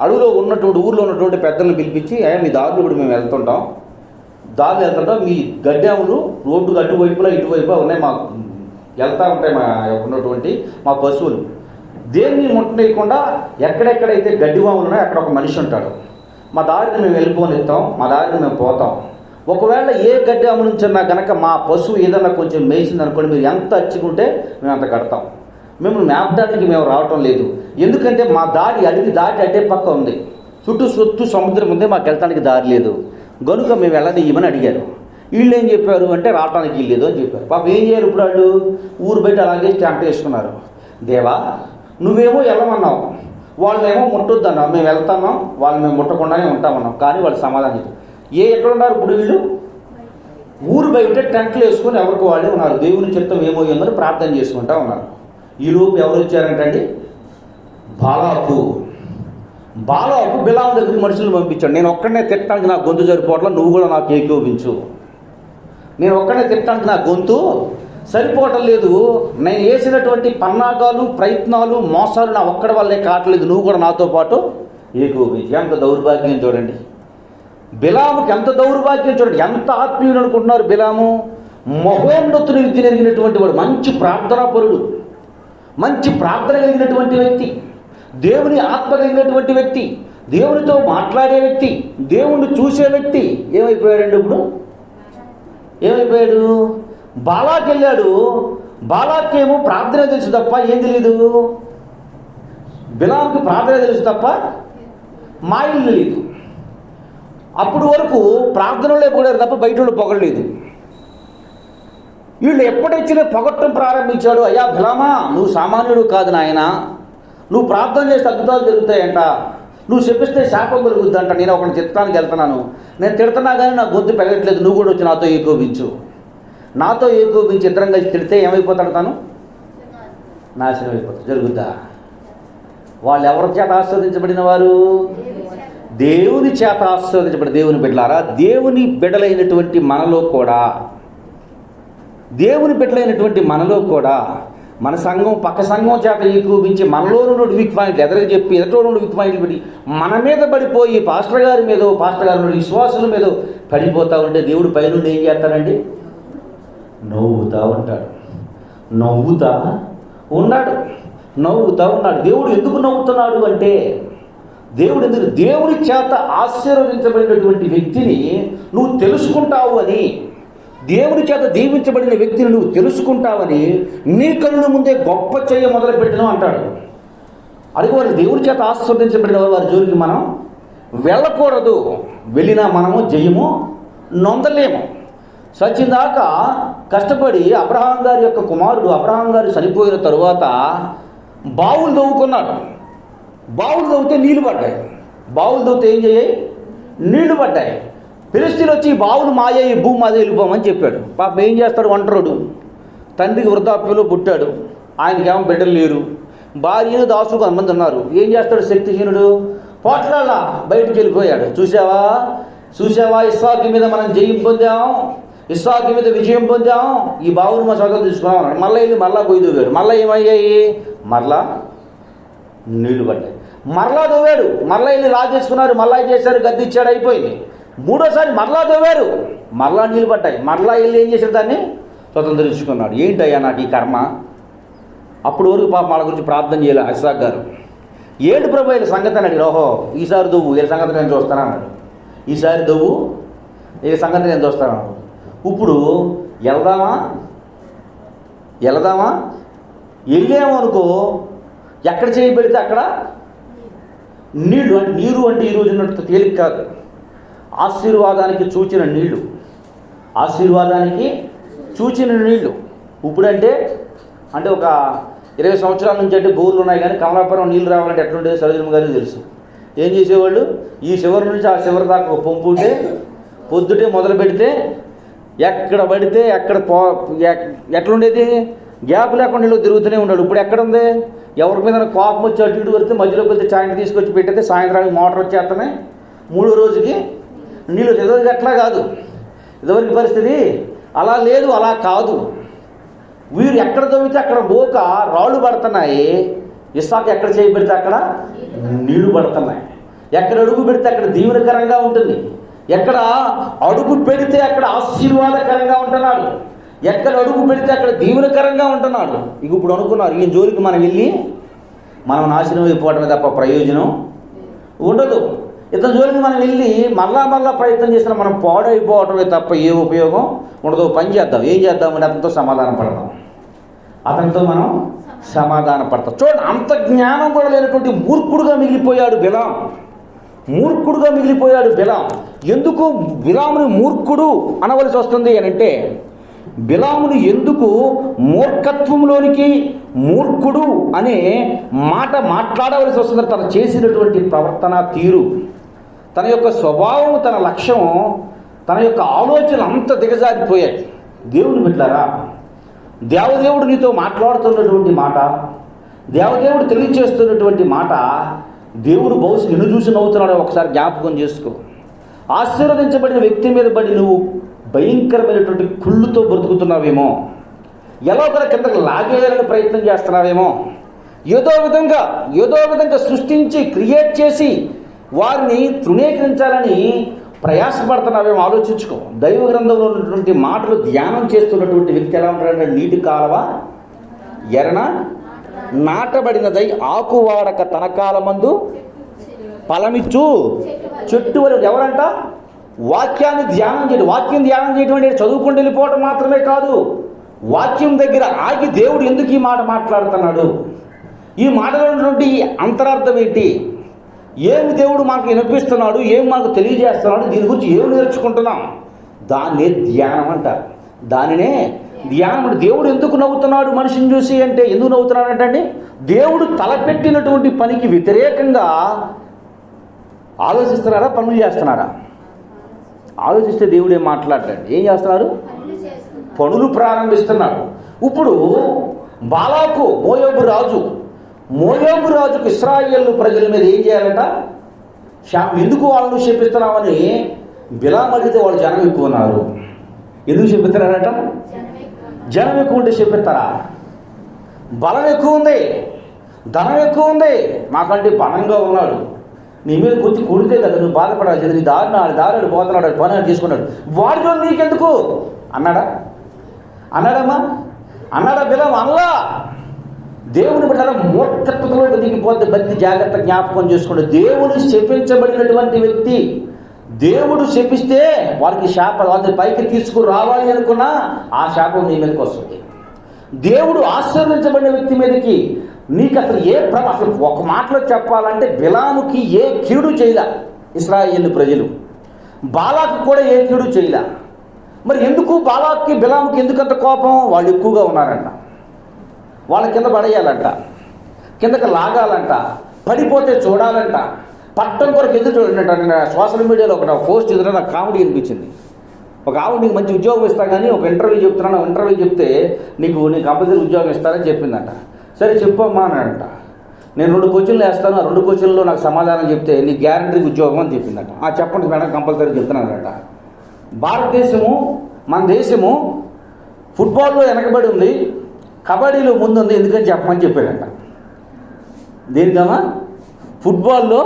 అడవిలో ఉన్నటువంటి ఊర్లో ఉన్నటువంటి పెద్దలను పిలిపించి, మీ దారిలో ఇప్పుడు మేము వెళ్తుంటాం, మీ గడ్డాములు రోడ్డుకు అటువైపులా ఇటువైపు ఉన్నాయి, మాకు వెళ్తూ ఉంటాయి ఉన్నటువంటి మా పశువులు, దేన్ని ముట్టనేయకుండా ఎక్కడెక్కడైతే గడ్డివాములు ఉన్నాయో అక్కడ ఒక మనిషి ఉంటాడు, మా దారిని మేము వెళ్ళిపోనిస్తాం, మా దారిని మేము పోతాం. ఒకవేళ ఏ గడ్డాము నుంచన్నా కనుక మా పశువు ఏదన్నా కొంచెం మేసింది అనుకోండి, మీరు ఎంత అచ్చుకుంటే మేము అంత కడతాం. మేము మేపడానికి మేము రావటం లేదు, ఎందుకంటే మా దారి అడవి దాటి అటే పక్క ఉంది, చుట్టూ సముద్రం ఉంది, మాకు వెళ్ళటానికి దారి లేదు, గనుక మేము వెళ్ళనియమని అడిగారు. వీళ్ళు ఏం చెప్పారు అంటే రావటానికి వీల్లేదు అని చెప్పారు. పాప ఏం చేయారు ఇప్పుడు వాళ్ళు? ఊరు బయట అలాగే స్టాంప్ వేసుకున్నారు. దేవా, నువ్వేమో వెళ్ళమన్నావు, వాళ్ళేమో ముట్టొద్దన్నావు, మేము వెళ్తున్నాం, వాళ్ళు మేము ముట్టకుండానే ఉంటామన్నాం. కానీ వాళ్ళు సమాధానం చెప్పారు. ఎక్కడ ఉన్నారు ఇప్పుడు వీళ్ళు? ఊరు బయట టెంట్లు వేసుకొని ఎవరికి వాళ్ళే ఉన్నారు, దేవుని చిత్తం ఏమో ఉందని ప్రార్థన చేసుకుంటా ఉన్నారు. ఈలోపు ఎవరు వచ్చారంటండి? బాలాకు బిలాము దగ్గరికి మనుషులను పంపించాడు. నేను ఒక్కడనే తిట్టడానికి నా గొంతు సరిపోవట్లా, నువ్వు కూడా నాకు ఏకోపించు. నేను ఒక్కడనే తిట్టడానికి నా గొంతు సరిపోవటం లేదు, నేను వేసినటువంటి పన్నాగాలు, ప్రయత్నాలు, మోసాలు నా ఒక్కడి వల్లే కావట్లేదు, నువ్వు కూడా నాతో పాటు ఏకోపించు. ఎంత దౌర్భాగ్యం చూడండి, బిలాముకి ఎంత దౌర్భాగ్యం చూడండి. ఎంత ఆత్మీయుడు అనుకుంటున్నారు బిలాము? మహోన్నతుని విద్య ఎరిగినటువంటి వాడు, మంచి ప్రార్థనాపరుడు, మంచి ప్రార్థన కలిగినటువంటి వ్యక్తి, దేవుని ఆత్మ కలిగినటువంటి వ్యక్తి, దేవునితో మాట్లాడే వ్యక్తి, దేవుణ్ణి చూసే వ్యక్తి ఏమైపోయాడండి ఇప్పుడు? ఏమైపోయాడు? బాలాకి వెళ్ళాడు. బాలాకేమో ప్రార్థన తెలుసు తప్ప ఏం తెలియదు, బిలాముకి ప్రార్థన తెలుసు తప్ప మాయలు తెలియదు. అప్పుడు వరకు ప్రార్థనలే పొగారు తప్ప బయట పొగడలేదు. వీళ్ళు ఎప్పుడైతే పొగట్టం ప్రారంభించాడు, అయ్యా బిలామా, నువ్వు సామాన్యుడు కాదు నాయన, నువ్వు ప్రార్థన చేస్తే అద్భుతాలు జరుగుతాయంట, నువ్వు చెప్పిస్తే శాపం కలుగుద్దంట, నేను ఒకరిని చిత్తానికి వెళ్తున్నాను, నేను తిడుతున్నా కానీ నా గొంతు పెరగట్లేదు, నువ్వు కూడా వచ్చి నాతో ఏకోపించు. నాతో ఏకోపించి ఇద్దరం కలిసి తిడితే ఏమైపోతాడు? తను నాశనం అయిపోతాడు. జరుగుద్దా? వాళ్ళు ఎవరి చేత ఆస్వాదించబడిన వారు? దేవుని చేత ఆస్వాదించబడి. దేవుని బిడ్డలారా, దేవుని బిడ్డలైనటువంటి మనలో కూడా మన సంఘం పక్క సంఘం చేత ఏకూపించి మనలోనూ వీక్ పాయింట్లు ఎదురు చెప్పి ఎదుటోనూ వీక్ పాయింట్లు పెట్టి మన మీద పడిపోయి పాస్టర్ గారి విశ్వాసుల మీద పడిపోతూ ఉంటే దేవుడు పైనుండి ఏం చేస్తాడండి? నవ్వుతూ ఉంటాడు. నవ్వుతూ ఉన్నాడు. దేవుడు ఎందుకు నవ్వుతున్నాడు అంటే, దేవుని చేత ఆశీర్వదించబడినటువంటి వ్యక్తిని నువ్వు తెలుసుకుంటావు అని, దేవుని చేత దీవించబడిన వ్యక్తిని నువ్వు తెలుసుకుంటావని నీ కళ్ళు ముందే గొప్ప చేయ మొదలుపెట్టిన అంటాడు. అది వారు దేవుని చేత ఆశీర్వదించబడిన వారి జోలికి మనం వెళ్ళకూడదు. వెళ్ళినా మనము జయము నొందలేము. సచ్చిందాకా కష్టపడి అబ్రహాం గారి యొక్క కుమారుడు అబ్రహాం గారు చనిపోయిన తరువాత బావులు తవ్వుకున్నాడు. బావులు తవ్వితే నీళ్లు పడ్డాయి. బావులు తవ్వితే ఏం చేయాయి? నీళ్లు పడ్డాయి. ఫిలిష్తీయులు వచ్చి బావులు మాయాయి, భూమి మాది వెళ్ళిపోమని చెప్పాడు. పాపం ఏం చేస్తాడు? ఒంటరుడు, తండ్రికి వృద్ధాప్యంలో పుట్టాడు, ఆయనకేమో బిడ్డలు లేరు, భార్యను దాసులు కొంతమంది ఉన్నారు. ఏం చేస్తాడు శక్తిహీనుడు? పోట్లాళ్ళ బయటికి వెళ్ళిపోయాడు. చూసావా ఇస్సాకు మీద మనం జయం పొందాం, ఇస్సాకు మీద విజయం పొందాం, ఈ బావులు మా సొంతం తీసుకున్నాం అన్నాడు. మళ్ళీ పోయి దువ్వాడు. మళ్ళీ ఏమయ్యాయి? మరలా నీళ్లు పడ్డాయి. మరలా దువ్వాడు. మరలా వెళ్ళి రాజేసుకున్నారు, మళ్ళా చేశారు, గద్ది ఇచ్చాడు, అయిపోయింది. మూడోసారి మరలా దువ్వారు, మరలా నీళ్ళు పడ్డాయి. మరలా వెళ్ళి ఏం చేశారు? దాన్ని స్వతంత్రించుకున్నాడు. ఏంటయ్యా నాకు ఈ కర్మ? అప్పుడు వరకు పాప వాళ్ళ గురించి ప్రార్థన చేయాలి ఇస్సాకు గారు. ఏంటి ప్రభు వీళ్ళ సంగతి అని అడిగి, ఓహో ఈసారి దువ్వు, వీళ్ళ సంగతి నేను చూస్తాను అన్నాడు. ఈసారి దువ్వు, వీళ్ళ సంగతి నేను చూస్తాను అన్నాడు. ఇప్పుడు వెళదామా వెళ్ళాము అనుకో, ఎక్కడ చేయి పెడితే అక్కడ నీళ్లు. అంటే నీరు అంటే ఈరోజు ఉన్నట్టు తేలిక కాదు. ఆశీర్వాదానికి చూచిన నీళ్లు ఇప్పుడంటే ఒక 20 సంవత్సరాల నుంచి అంటే బోర్లు ఉన్నాయి, కానీ కమలాపురం నీళ్ళు రావాలంటే ఎట్లుండేది సరోజమ్మ గారికి తెలుసు. ఏం చేసేవాళ్ళు? ఈ చివరి నుంచి ఆ చివరి దాకా ఒక పంపు ఉంటే పొద్దుటే మొదలు పెడితే ఎక్కడ పడితే ఎట్లుండేది? గ్యాప్ లేకుండా నీళ్ళు తిరుగుతూనే ఉన్నాడు. ఇప్పుడు ఎక్కడుంది? ఎవరి మీద కోపం వచ్చి అటు ఇటు వస్తే మధ్యలోకి వెళ్తే చాయని తీసుకొచ్చి పెట్టితే సాయంత్రానికి మోటార్ వచ్చేస్తానే, 3వ రోజుకి నీళ్ళు. ఇదివరకు అట్లా కాదు. ఇదివరకు పరిస్థితి అలా లేదు, అలా కాదు. వీరు ఎక్కడ తవ్వితే అక్కడ పోక రాళ్ళు పడుతున్నాయి. ఇస్సాకు ఎక్కడ చేయి పెడితే అక్కడ నీళ్లు పడుతున్నాయి. ఎక్కడ అడుగు పెడితే అక్కడ దీవెనకరంగా ఉంటుంది. ఎక్కడ అడుగు పెడితే అక్కడ ఆశీర్వాదకరంగా ఉంటున్నాడు. ఎక్కడ అడుగు పెడితే అక్కడ దీవెనకరంగా ఉంటున్నాడు. ఇక ఇప్పుడు అనుకున్నారు ఈ జోలికి మనం వెళ్ళి మనం నాశనం అయిపోవడమే తప్ప ప్రయోజనం ఉండదు. ఇతని జోలికి మనం వెళ్ళి మళ్ళా ప్రయత్నం చేసినా మనం పాడైపోవటమే తప్ప ఏ ఉపయోగం ఉండదు. పని చేద్దాం, ఏం చేద్దామంటే అతనితో సమాధానం పడదాం, అతనితో మనం సమాధాన పడతాం. చూడండి, అంత జ్ఞానం కూడా లేనటువంటి మూర్ఖుడుగా మిగిలిపోయాడు బిలాం. మూర్ఖుడుగా మిగిలిపోయాడు బిలాం. ఎందుకు బిలాముని మూర్ఖుడు అనవలసి వస్తుంది అని అంటే, బిలామును ఎందుకు మూర్ఖత్వంలోనికి మూర్ఖుడు అనే మాట మాట్లాడవలసి వస్తుంది? తను చేసినటువంటి ప్రవర్తన తీరు, తన యొక్క స్వభావం, తన లక్ష్యం, తన యొక్క ఆలోచన అంత దిగజారిపోయాయి. దేవుని బిడ్డలారా, దేవదేవుడు నీతో మాట్లాడుతున్నటువంటి మాట, దేవదేవుడు తెలియచేస్తున్నటువంటి మాట, దేవుడు బహుశా నిన్ను చూసి నవ్వుతున్నాడో ఒకసారి జ్ఞాపకం చేసుకో. ఆశీర్వదించబడిన వ్యక్తి మీద పడి నువ్వు భయంకరమైనటువంటి కుళ్ళుతో బ్రతుకుతున్నావేమో, ఎలా ఒకరి కిందకు లాగేయాలని ప్రయత్నం చేస్తున్నావేమో, ఏదో విధంగా సృష్టించి క్రియేట్ చేసి వారిని తృణీకరించాలని ప్రయాసపడుతున్నావేమో. ఆలోచించుకో. దైవ గ్రంథంలో ఉన్నటువంటి మాటలు ధ్యానం చేస్తున్నటువంటి వ్యక్తి ఎలా ఉంటాడంటే, నీటి కాలవ ఎరన నాటబడినదై ఆకువాడక తన కాలమందు ఫలమిచ్చు చెట్టు వరకు. ఎవరంట? వాక్యాన్ని ధ్యానం చేయడం. వాక్యం ధ్యానం చేయడం అంటే చదువుకుంటూ వెళ్ళిపోవడం మాత్రమే కాదు. వాక్యం దగ్గర ఆగి దేవుడు ఎందుకు ఈ మాట మాట్లాడుతున్నాడు, ఈ మాటలో ఉన్నటువంటి అంతరార్థం ఏంటి, ఏమి దేవుడు మాకు వినిపిస్తున్నాడు, ఏమి మాకు తెలియజేస్తున్నాడు, దీని గురించి ఏమి నేర్చుకుంటున్నాం, దాన్నే ధ్యానం అంటారు. దానినే ధ్యానం అంటే. దేవుడు ఎందుకు నవ్వుతున్నాడు మనిషిని చూసి అంటే, ఎందుకు నవ్వుతున్నాడు అంటే, దేవుడు తలపెట్టినటువంటి పనికి వ్యతిరేకంగా ఆలోచిస్తున్నారా, పనులు చేస్తున్నారా? ఆలోచిస్తే దేవుడు ఏం మాట్లాడతాడు? ఏం చేస్తున్నారు? పనులు ప్రారంభిస్తున్నాడు. ఇప్పుడు బాలాకు మోయాబు రాజుకు ఇశ్రాయేలు ప్రజల మీద ఏం చేయాలంట? ఎందుకు వాళ్ళను శపిస్తున్నామని బిలాము అడిగితే వాళ్ళు జనం ఎక్కువ ఉన్నారు. ఎందుకు శపిస్తున్నారట? జనం ఎక్కువ ఉంటే శపిస్తారా? బలం ఎక్కువ ఉంది, ధనం ఎక్కువ ఉంది, మాకంటే బలంగా ఉన్నాడు, నీ మీద కూర్చి కొడితే కదా నువ్వు బాధపడాల్సింది, నీ దారుడు పోతున్నాడు, పని తీసుకున్నాడు, వాడిలో నీకెందుకు అన్నాడా బిలాము? అనలా. దేవుని బిడ్డల మూర్ఖత్వంలో దిగిపోతే భక్తి జాగ్రత్త జ్ఞాపకం చేసుకోండి. దేవుడు శపించబడినటువంటి వ్యక్తి, దేవుడు శపిస్తే వారికి శాపం, వారిని పైకి తీసుకురావాలి అనుకున్నా ఆ శాపం నీ మీదకి వస్తుంది. దేవుడు ఆశీర్వదించబడిన వ్యక్తి మీదకి నీకు అసలు అసలు ఒక మాటలో చెప్పాలంటే బిలాముకి ఏ కీడు చేయలే ఇశ్రాయేలు ప్రజలు, బాలాకు కూడా ఏ కీడు చేయలే. మరి ఎందుకు బాలాక్కి బిలాముకి ఎందుకంత కోపం? వాళ్ళు ఎక్కువగా ఉన్నారంట, వాళ్ళ కింద పడేయాలంట, కిందకి లాగాలంట, పడిపోతే చూడాలంట, పట్టం కొరకు ఎదురు చూడండి. నేను సోషల్ మీడియాలో ఒక పోస్ట్ ఎదురు నాకు కామెడీ అనిపించింది. ఒక ఆవిడ నీకు మంచి ఉద్యోగం ఇస్తా కానీ ఒక ఇంటర్వ్యూ చెప్తున్నాను, ఇంటర్వ్యూ చెప్తే నీకు కంపల్సరీ ఉద్యోగం ఇస్తారని చెప్పిందంట. సరే చెప్పమ్మా అన్నాడంట. నేను 2 క్వశ్చన్లు వేస్తాను, ఆ 2 క్వశ్చన్లో నాకు సమాధానం చెప్తే నీకు గ్యారంటీ ఉద్యోగం అని చెప్పిందంట. చెప్పండి మేడం, కంపల్సరీ చెప్తున్నానంట. భారతదేశము, మన దేశము ఫుట్బాల్లో వెనకబడి ఉంది, కబడ్డీలో ముందుంది, ఎందుకని చెప్పమని చెప్పాడంట. దేనికమ్మా? ఫుట్బాల్లో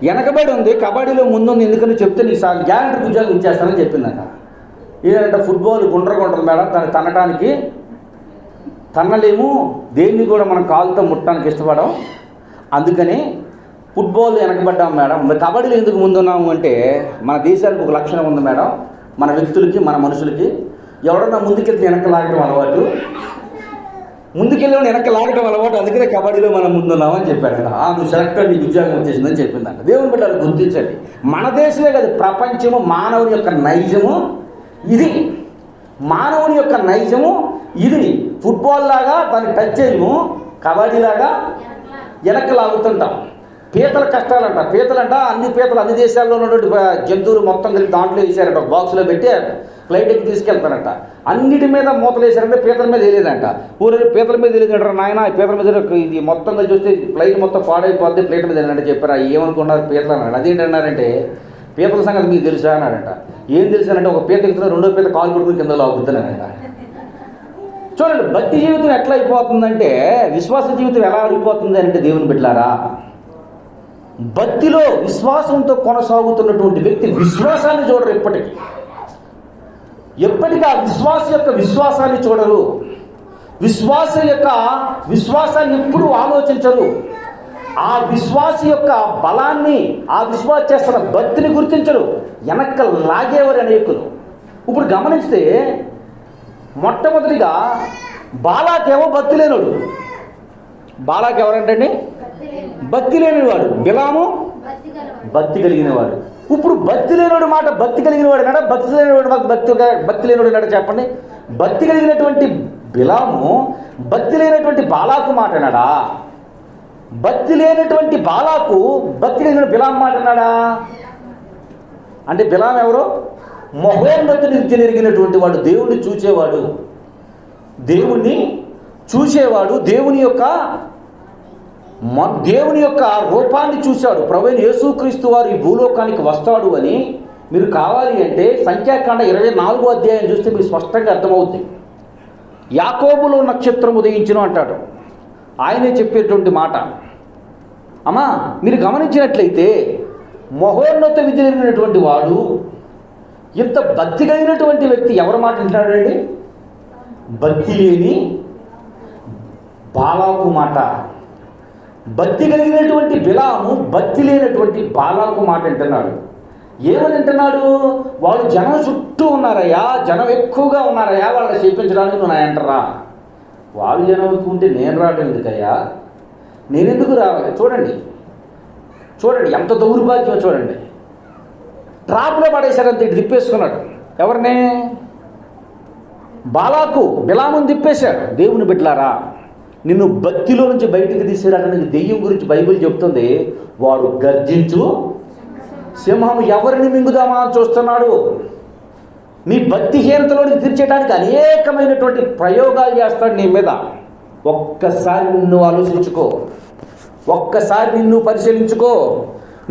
వెనకబడి ఉంది, కబడ్డీలో ముందుంది, ఎందుకని చెప్తే నీ గ్యారంటీ ఉద్యోగం ఇచ్చేస్తానని చెప్పిందంట. ఏంటంటే ఫుట్బాల్ గుండ్రగా ఉంటుంది మేడం, దాన్ని తన్నటానికి తన్నలేము, దేన్ని కూడా మనం కాలుతో ముట్టడానికి ఇష్టపడం, అందుకని ఫుట్బాల్ వెనకబడ్డాం మేడం. మరి కబడ్డీలో ఎందుకు ముందున్నాము అంటే, మన దేశానికి ఒక లక్షణం ఉంది మేడం, మన వ్యక్తులకి, మన మనుషులకి ఎవడన్నా ముందుకెళ్తే వెనక్కి లాగడం అలవాటు, వెనక్కి లాగడం అలవాటు, అందుకనే కబడ్డీలో మనం ముందున్నామని చెప్పాడంట. నువ్వు సెలెక్ట్ నీకు ఉద్యోగం వచ్చేసిందని చెప్పిందంట. దేవుని బిడ్డలు గుర్తించండి, మన దేశమే కాదు, ప్రపంచము మానవుని యొక్క నైజము ఇది. మానవుని యొక్క నైజము ఇది. ఫుట్బాల్ లాగా దాన్ని టచ్ చేయము, కబడ్డీ లాగా వెనక్కి లాగుతుంటాం. పీతల కష్టాలంట, పీతలంట అన్ని దేశాల్లో ఉన్నటువంటి జంతువులు మొత్తం కలిపి దాంట్లో వేసారంట, ఒక బాక్స్లో పెట్టి ఫ్లైట్ ఎక్కి తీసుకెళ్తారంట. అన్నిటి మీద మూతలు వేసారంటే పీతల మీద వేయలేదంట. పీతల మీద వేయలేదంటారు నాయన, పీతల మీద ఇది మొత్తం కలిసి వస్తే ఫ్లైట్ మొత్తం పాడైపోద్ది, ప్లేట్ మీద వెళ్ళంటే చెప్పారా? ఏమనుకున్నారు పీతలు అన్నాడు. అదేంటన్నారంటే, పీతల సంగతి మీకు తెలుసా అన్నాడంట. ఏం తెలుసానంటే, ఒక పీత ఎక్కుతున్నా 2వ పీత కాలు పట్టుకుని కింద లాగుతున్నానంట. చూడండి, భక్తి జీవితం ఎట్లా అయిపోతుందంటే, విశ్వాస జీవితం ఎలా అయిపోతుంది అంటే, దేవుని బిడ్డలారా, భక్తిలో విశ్వాసంతో కొనసాగుతున్నటువంటి వ్యక్తి విశ్వాసాన్ని చూడరు. ఎప్పటికీ ఆ విశ్వాస యొక్క విశ్వాసాన్ని చూడరు. విశ్వాసాన్ని ఎప్పుడు ఆలోచించరు. ఆ విశ్వాస యొక్క బలాన్ని, ఆ విశ్వాస చేస్తున్న భక్తిని గుర్తించరు. వెనక్క లాగేవారు అనేకులు. ఇప్పుడు గమనిస్తే మొట్టమొదటిగా బాలాకేమో భక్తి లేనివాడు. బాలాక్ ఎవరంటండి? భక్తి లేనివాడు. బిలాము భక్తి కలిగినవాడు. ఇప్పుడు భక్తి లేనివాడు మాట భక్తి కలిగినవాడు అన్నాడా, భక్తి లేనివాడు భక్తి లేనివాడు అన్నాడా చెప్పండి? భక్తి కలిగినటువంటి బిలాము భక్తి లేనటువంటి బాలాకు మాట అన్నాడా? భక్తి లేనటువంటి బాలాకు భక్తి కలిగిన బిలాం మాట అన్నాడా? అంటే బిలాం ఎవరు? మహోన్నత విద్య ఎరిగినటువంటి వాడు, దేవుణ్ణి చూచేవాడు, దేవుని యొక్క రూపాన్ని చూశాడు. ప్రభువైన యేసుక్రీస్తు వారు ఈ భూలోకానికి వస్తాడు అని మీరు కావాలి అంటే సంఖ్యాకాండ 24వ అధ్యాయం చూస్తే మీకు స్పష్టంగా అర్థమవుతుంది. యాకోబులో నక్షత్రం ఉదయించును అంటాడు. ఆయనే చెప్పేటువంటి మాట. అమ్మా, మీరు గమనించినట్లయితే మహోన్నత విద్య కలిగినటువంటి వాడు, ఇంత భక్తి కలిగినటువంటి వ్యక్తి ఎవరి మాట వింటాడండి? భక్తి లేని బాలాకు మాట. భక్తి కలిగినటువంటి బిలాము భక్తి లేనటువంటి బాలాకు మాట వింటున్నాడు. ఏమని వింటున్నాడు? వాళ్ళు జనం చుట్టూ ఉన్నారయ్యా, జనం ఎక్కువగా ఉన్నారయ్యా, వాళ్ళని చేపించడానికి నువ్వు నా అంటారా? వాళ్ళు జనం ఉంటే నేను రావడం ఎందుకయ్యా, నేనెందుకు రావాలి? చూడండి ఎంత దౌర్భాగ్యం చూడండి. ట్రాప్లో పడేశారంత ఇటు తిప్పేసుకున్నాడు. ఎవరిని? బాలాకు బిలాముని తిప్పేశాడు. దేవుని బిడ్డలారా, నిన్ను భక్తిలో నుంచి బయటికి తీసేరాడానికి దెయ్యం గురించి బైబిల్ చెప్తుంది. వాడు గర్జించు సింహం ఎవరిని మింగుదామా చూస్తున్నాడు. నీ భక్తిహీనతలోనికి తీర్చేయడానికి అనేకమైనటువంటి ప్రయోగాలు చేస్తాడు నీ మీద. ఒక్కసారి నిన్ను ఆలోచించుకో, ఒక్కసారి నిన్ను పరిశీలించుకో.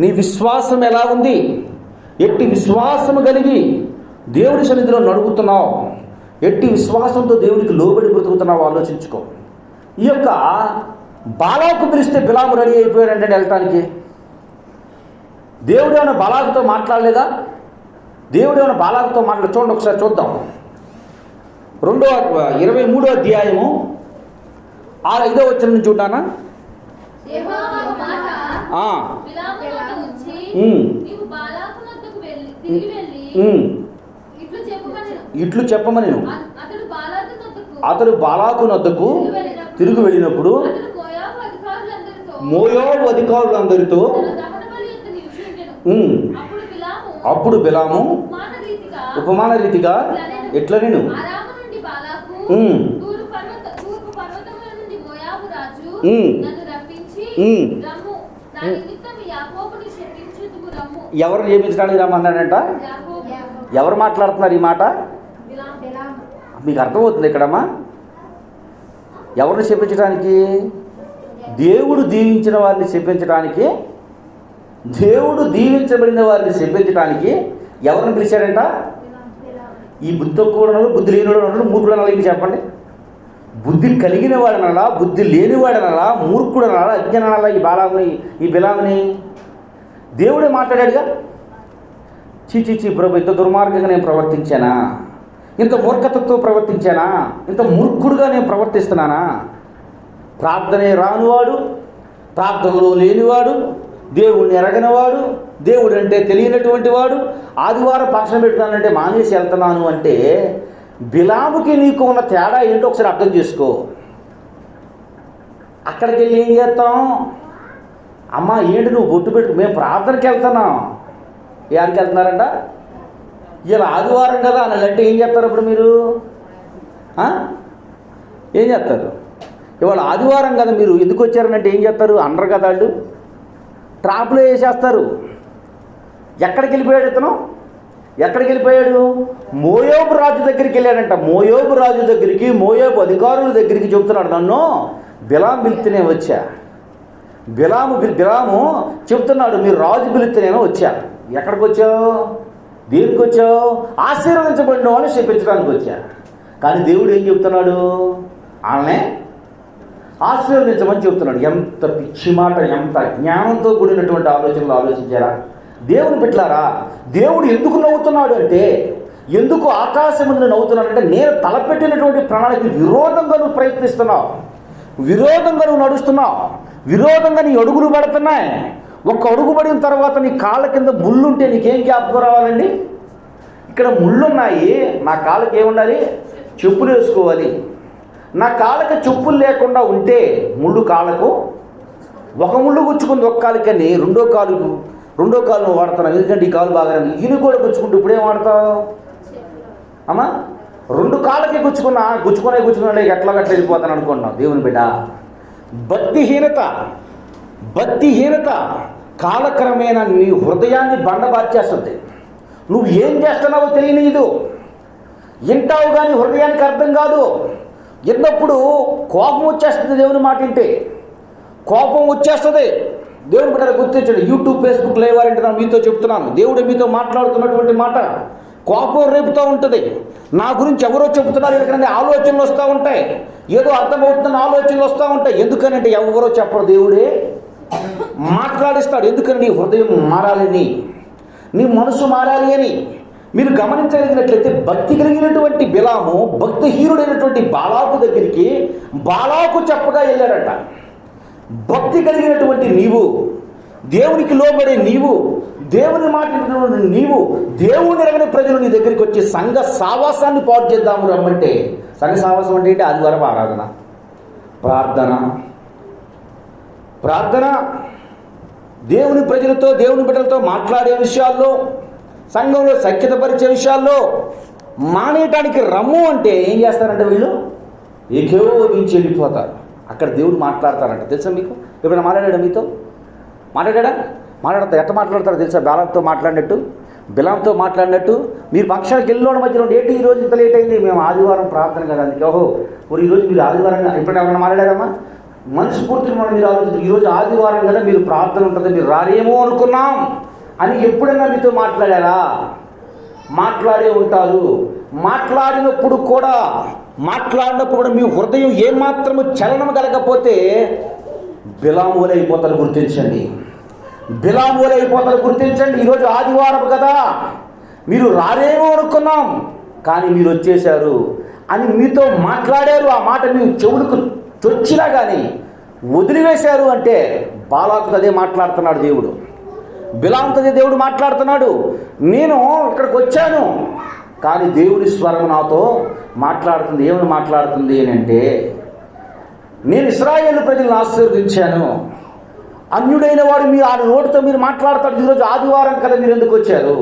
నీ విశ్వాసం ఎలా ఉంది? ఎట్టి విశ్వాసము కలిగి దేవుడి సన్నిధిలో నడుపుతున్నావు, ఎట్టి విశ్వాసంతో దేవుడికి లోబడి బ్రతుకుతున్నావు ఆలోచించుకో. ఈ యొక్క బాలాకు పిలిస్తే బిలాము రెడీ అయిపోయాడంటే వెళ్ళటానికి. దేవుడు ఏమైనా బాలాకుతో మాట్లాడలేదా? దేవుడు ఏమైనా బాలాకుతో చూడండి, ఒకసారి చూద్దాం. 23వ అధ్యాయము 5వ వచనం నుంచి చూడానా? ఇట్లు చెప్పమని అతడు బాలాకు నొద్దకు తిరిగి వెళ్ళినప్పుడు మోయాబు అధికారులందరితో అప్పుడు బిలాము ఉపమాన రీతిగా ఎట్లా నేను ఎవరు చేయించడానికి రమ్మన్నాడంట? ఎవరు మాట్లాడుతున్నారు ఈ మాట? మీకు అర్థమవుతుంది ఇక్కడమ్మా? ఎవరిని చెప్పించడానికి? దేవుడు దీవించిన వారిని చెప్పించడానికి, దేవుడు దీవించబడిన వారిని చెప్పించడానికి ఎవరిని పిలిచాడంట? ఈ బుద్ధి తక్కువ బుద్ధి లేనివాడు ఉన్నాడు, మూర్ఖుడు అనాలి. చెప్పండి, బుద్ధి కలిగిన వాడనలా, బుద్ధి లేనివాడనలా, మూర్ఖుడు అనాలా, అజ్ఞానాలా ఈ బిలాముని? దేవుడే మాట్లాడాడుగా. చీ ప్రభు, ఇంత దుర్మార్గంగా నేను ప్రవర్తించానా? ఇంత మూర్ఖతతో ప్రవర్తించానా? ఇంత మూర్ఖుడుగా నేను ప్రవర్తిస్తున్నానా? ప్రార్థనే రానివాడు, ప్రార్థనలో లేనివాడు, దేవుడిని ఎరగనివాడు, దేవుడు అంటే తెలియనటువంటి వాడు, ఆదివారం పక్షం పెట్టుతానంటే మానేసి వెళ్తున్నాను అంటే బిలాముకి నీకు ఉన్న తేడా ఏంటో ఒకసారి అర్థం చేసుకో. అక్కడికి వెళ్ళి ఏం చేస్తాం? అమ్మా ఏంటి నువ్వు బొట్టు పెట్టు, మేము ప్రార్థనకి వెళ్తున్నాం. ఎక్కడికి వెళ్తున్నారంట? ఇలా ఆదివారం కదా అని అంటే ఏం చేస్తారు అప్పుడు మీరు? ఏం చేస్తారు? ఇవాళ ఆదివారం కదా, మీరు ఎందుకు వచ్చారనంటే ఏం చేస్తారు? అనరు కదా వాళ్ళు, ట్రాప్లో వేసేస్తారు. ఎక్కడికి వెళ్ళిపోయాడు ఇతను? ఎక్కడికి వెళ్ళిపోయాడు? మోయాబు రాజు దగ్గరికి వెళ్ళాడంట. మోయాబు రాజు దగ్గరికి, మోయాబు అధికారుల దగ్గరికి చెబుతున్నాడు, నన్ను బిలాము పిలిస్తేనే వచ్చా. బిలాము చెబుతున్నాడు, మీరు రాజు పిలిస్తేనే వచ్చా. ఎక్కడికి వచ్చావు? దేనికి వచ్చావు? ఆశీర్వదించబడిన వాళ్ళని చెప్పించడానికి వచ్చా. కానీ దేవుడు ఏం చెప్తున్నాడు? వాళ్ళనే ఆశీర్వదించమని చెప్తున్నాడు. ఎంత పిచ్చి మాట, ఎంత అజ్ఞానంతో కూడినటువంటి ఆలోచనలు ఆలోచించారా దేవుని బిడ్డలారా? దేవుడు ఎందుకు నవ్వుతున్నాడు అంటే, ఎందుకు ఆకాశం మీద నవ్వుతున్నాడంటే, నేను తలపెట్టినటువంటి ప్రణాళికకు విరోధంగా నువ్వు ప్రయత్నిస్తున్నావు, విరోధంగా నువ్వు నడుస్తున్నావు, విరోధంగా నీ అడుగులు పడుతున్నాయి. ఒక్క అడుగు పడిన తర్వాత నీ కాళ్ళ కింద ముళ్ళుంటే నీకేం జ్ఞాపకం రావాలండి? ఇక్కడ ముళ్ళున్నాయి, నా కాళ్ళకి ఏముండాలి? చెప్పులు వేసుకోవాలి. నా కాళ్ళకి చెప్పులు లేకుండా ఉంటే ముళ్ళు కాళ్ళకు, ఒక ముళ్ళు గుచ్చుకుంది ఒక కాలుకని రెండో కాలు నువ్వు వాడుతున్నావు. ఎందుకంటే ఈ కాలు బాగా ఈయన కూడా గుచ్చుకుంటూ ఇప్పుడేం వాడతావు అమ్మా? రెండు కాళ్ళకి గుచ్చుకునే ఎట్లా వెళ్ళిపోతాను అనుకుంటున్నావు. దేవుని బిడ్డ, భక్తిహీనత కాలక్రమేణా నీ హృదయాన్ని బండబార్చేస్తుంది. నువ్వు ఏం చేస్తున్నావో తెలియనిదు, వింటావు కానీ హృదయానికి అర్థం కాదు. ఎన్నప్పుడు కోపం వచ్చేస్తుంది దేవుని మాట వింటే, కోపం వచ్చేస్తుంది. దేవుని బిడ్డలు గుర్తించండి. యూట్యూబ్, ఫేస్బుక్ లైవ్ వారంటే మీతో చెప్తున్నాను, దేవుడు మీతో మాట్లాడుతున్నటువంటి మాట కోపం రేపుతూ ఉంటుంది. నా గురించి ఎవరో చెబుతున్నారు ఎందుకంటే ఆలోచనలు వస్తూ ఉంటాయి, ఏదో అర్థమవుతుందని ఆలోచనలు వస్తూ ఉంటాయి. ఎందుకనంటే ఎవరో చెప్పరు, దేవుడే మాట్లాడిస్తాడు. ఎందుకని? నీ హృదయం మారాలని, నీ మనసు మారాలి అని. మీరు గమనించగలిగినట్లయితే భక్తి కలిగినటువంటి బిలాము భక్తిహీనుడైనటువంటి బాలాకు దగ్గరికి బాలాకు చెప్పగా వెళ్ళాడట. భక్తి కలిగినటువంటి నీవు, దేవునికి లోబడే నీవు, దేవుని మాట్లాడినటువంటి నీవు, దేవుని ఎరగని ప్రజలు నీ దగ్గరికి వచ్చి సంఘ సావాసాన్ని పాటు చేద్దాము రమ్మంటే, సంఘ సావాసం అంటే ఏంటి? ఆదివారం ఆరాధన, ప్రార్థన, దేవుని ప్రజలతో, దేవుని బిడ్డలతో మాట్లాడే విషయాల్లో, సంఘంలో సఖ్యతపరిచే విషయాల్లో మానేయటానికి రమ్ము అంటే ఏం చేస్తారంటే వీళ్ళు ఏకోపించి వెళ్ళిపోతారు. అక్కడ దేవుడు మాట్లాడతారంట. తెలుసా మీకు? ఎప్పుడైనా మాట్లాడాడా మీతో? మాట్లాడతారు. ఎట్లా మాట్లాడతారో తెలుసా? బిలాంతో మాట్లాడినట్టు మీరు ఫంక్షన్కి వెళ్ళిన మధ్యలో ఏంటి ఈరోజు ఇంత లేట్ అయింది? మేము ఆదివారం ప్రార్థన కదా, అందుకే ఈరోజు మీరు ఆదివారంగా ఇప్పుడు ఎవరైనా మాట్లాడారమ్మా? మనస్ఫూర్తిగా మనం మీరు ఆలోచించారు, ఈరోజు ఆదివారం కదా, మీరు ప్రార్థన ఉంటుంది, మీరు రారేమో అనుకున్నాం అని ఎప్పుడైనా మీతో మాట్లాడారా? మాట్లాడే ఉంటారు. మాట్లాడినప్పుడు కూడా మీ హృదయం ఏమాత్రము చలనం కలగకపోతే బిలాములు అయిపోతారు. గుర్తించండి. ఈరోజు ఆదివారం కదా, మీరు రారేమో అనుకున్నాం కానీ మీరు వచ్చేశారు అని మీతో మాట్లాడారు. ఆ మాట మీ చెవులకు చొచ్చినా కానీ వదిలివేశారు అంటే బాలాకు అదే మాట్లాడుతున్నాడు దేవుడు, బిలాముతో దేవుడు మాట్లాడుతున్నాడు. నేను ఇక్కడికి వచ్చాను కానీ దేవుని స్వరం నాతో మాట్లాడుతుంది. ఏమని మాట్లాడుతుంది అని అంటే, నేను ఇశ్రాయేలు ప్రజలను ఆశీర్వదించాను, అన్యుడైన వాడు మీరు ఆ నోటితో మీరు మాట్లాడతాడు. ఈరోజు ఆదివారం కదా, మీరు ఎందుకు వచ్చారు?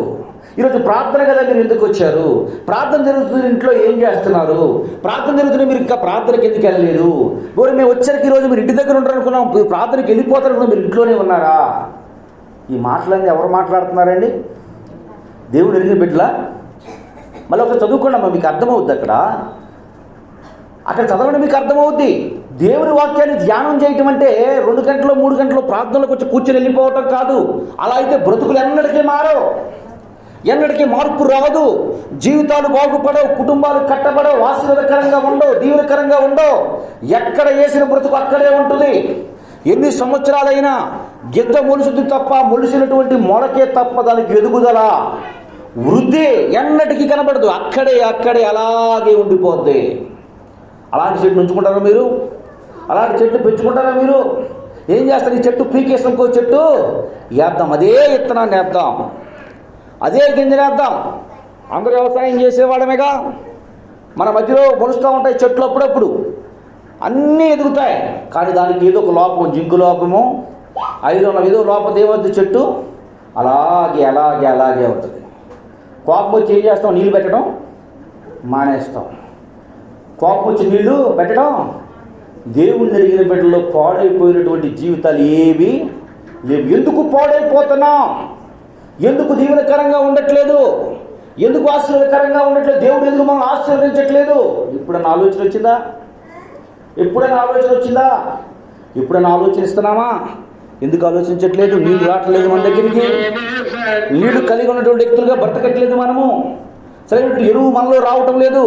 ఈరోజు ప్రార్థన కదా, మీరు ఎందుకు వచ్చారు? ప్రార్థన జరుగుతుంది, ఇంట్లో ఏం చేస్తున్నారు? ప్రార్థన జరుగుతుంది, మీరు ఇంకా ప్రార్థనకి ఎందుకు వెళ్ళలేదు? మేము వచ్చరికి ఈరోజు మీరు ఇంటి దగ్గర ఉంటారు అనుకున్నాం, ప్రార్థనకి వెళ్ళిపోతారు అనుకున్నాం, మీరు ఇంట్లోనే ఉన్నారా? ఈ మాటలన్నీ ఎవరు మాట్లాడుతున్నారండి? దేవుడు ఎరిగిన బిడ్డలా? మళ్ళీ ఒకసారి చదువుకోండి, మీకు అర్థమవుద్ది. అక్కడ చదవండి, మీకు అర్థమవుద్ది. దేవుని వాక్యాన్ని ధ్యానం చేయటం అంటే 2 గంటలు 3 గంటలు ప్రార్థనలకు వచ్చి కూర్చొని వెళ్ళిపోవటం కాదు. అలా అయితే బ్రతుకులు ఎన్నటికీ మారవు, ఎన్నటికీ మార్పు రాదు, జీవితాలు బాగుపడవు, కుటుంబాలు కట్టబడవు, ఆశీర్వాదకరంగా ఉండవు, దీవెనకరంగా ఉండవు. ఎక్కడ వేసిన బ్రతుకు అక్కడే ఉంటుంది. ఎన్ని సంవత్సరాలైనా గింజ మొలుసుది తప్ప, మొలిసినటువంటి మొలకే తప్ప దానికి ఎదుగుదల, వృద్ధి ఎన్నటికీ కనబడదు. అక్కడే అలాగే ఉండిపోద్ది. అలాంటి చెట్టు ఉంచుకుంటారా మీరు? అలాంటి చెట్టు పెంచుకుంటారా మీరు? ఏం చేస్తారు? ఈ చెట్టు పీకేసిన ఇంకో చెట్టు వేద్దాం, అదే విత్తనాన్ని వేద్దాం, అదే గింజను వేద్దాం. అందరూ వ్యవసాయం చేసేవాడమేగా. మన మధ్యలో మొలుస్తూ ఉంటాయి చెట్లు, అప్పుడప్పుడు అన్నీ ఎదుగుతాయి. కానీ దానికి ఏదో ఒక లోపం, జింకు లోపము, ఐరన్ ఏదో లోపం దేవద్దు. చెట్టు అలాగే ఉంటుంది. కోపం వచ్చి ఏం చేస్తాం? నీళ్ళు పెట్టడం మానేస్తాం. కోపం వచ్చి నీళ్లు పెట్టడం. దేవుని జరిగిన బిడ్డల్లో పాడైపోయినటువంటి జీవితాలు ఏవి లేవు. ఎందుకు పాడైపోతున్నాం? ఎందుకు దీవెనకరంగా ఉండట్లేదు? ఎందుకు ఆశీర్వాదకరంగా ఉండట్లేదు? దేవుడు ఎందుకు మనం ఆశీర్వదించట్లేదు? ఎప్పుడైనా ఆలోచన వచ్చిందా? ఎప్పుడైనా ఆలోచిస్తున్నామా? ఎందుకు ఆలోచించట్లేదు? నీళ్ళు రావట్లేదు మన దగ్గరికి. నీళ్లు కలిగి ఉన్నటువంటి వ్యక్తులుగా బ్రతకట్లేదు మనము. సరైన ఎరువు మనలో రావటం లేదు.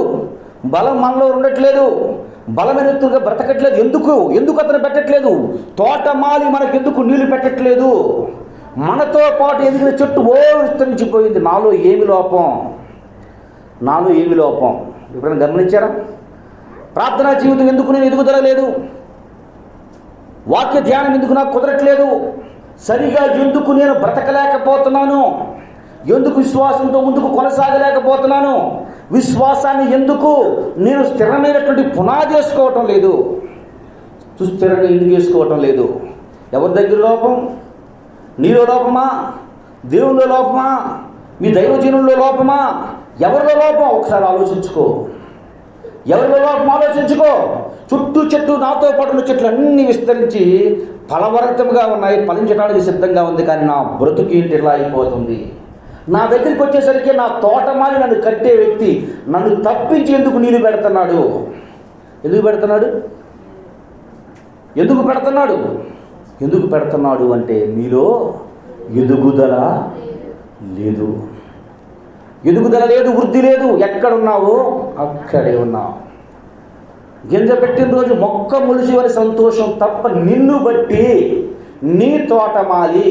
బలం మనలో ఉండట్లేదు, బలమైనట్టుగా బ్రతకట్లేదు. ఎందుకు అతను పెట్టట్లేదు? తోటమాలి మనకెందుకు నీళ్లు పెట్టట్లేదు? మనతో పాటు ఎదిగిన చెట్టు విస్తరించిపోయింది. నాలో ఏమి లోపం? ఎప్పుడైనా గమనించారా? ప్రార్థనా జీవితం ఎందుకు నేను ఎదుగుదల లేదు? వాక్య ధ్యానం ఎందుకు నాకు కుదరట్లేదు? సరిగా ఎందుకు నేను బ్రతకలేకపోతున్నాను? ఎందుకు విశ్వాసంతో ముందుకు కొనసాగలేకపోతున్నాను? విశ్వాసాన్ని ఎందుకు నేను స్థిరమైనటువంటి పునాది వేసుకోవటం లేదు? సుస్థిరంగా ఎందుకు వేసుకోవటం లేదు? ఎవరి దగ్గర లోపం? నీలో లోపమా? దేవునిలో లోపమా? మీ దైవజనుల్లో లోపమా? ఎవరిలో లోపం? ఒకసారి ఆలోచించుకో. ఎవరిలో లోపం ఆలోచించుకో. చుట్టూ చెట్టు నాతో పాటు చెట్లు అన్నీ విస్తరించి ఫలవరతంగా ఉన్నాయి, ఫలించడానికి సిద్ధంగా ఉంది. కానీ నా బ్రతుకు ఏంటి ఇలా అయిపోతుంది? నా దగ్గరికి వచ్చేసరికి నా తోటమాలి నన్ను కట్టే వ్యక్తి నన్ను తప్పించి ఎందుకు నీళ్ళు పెడుతున్నాడు? ఎందుకు పెడుతున్నాడు అంటే నీలో ఎదుగుదల లేదు, వృద్ధి లేదు. ఎక్కడున్నావో అక్కడే ఉన్నావు. గింజ పెట్టిన రోజు మొక్క మొలిసేవని సంతోషం తప్ప నిన్ను బట్టి నీ తోటమాలి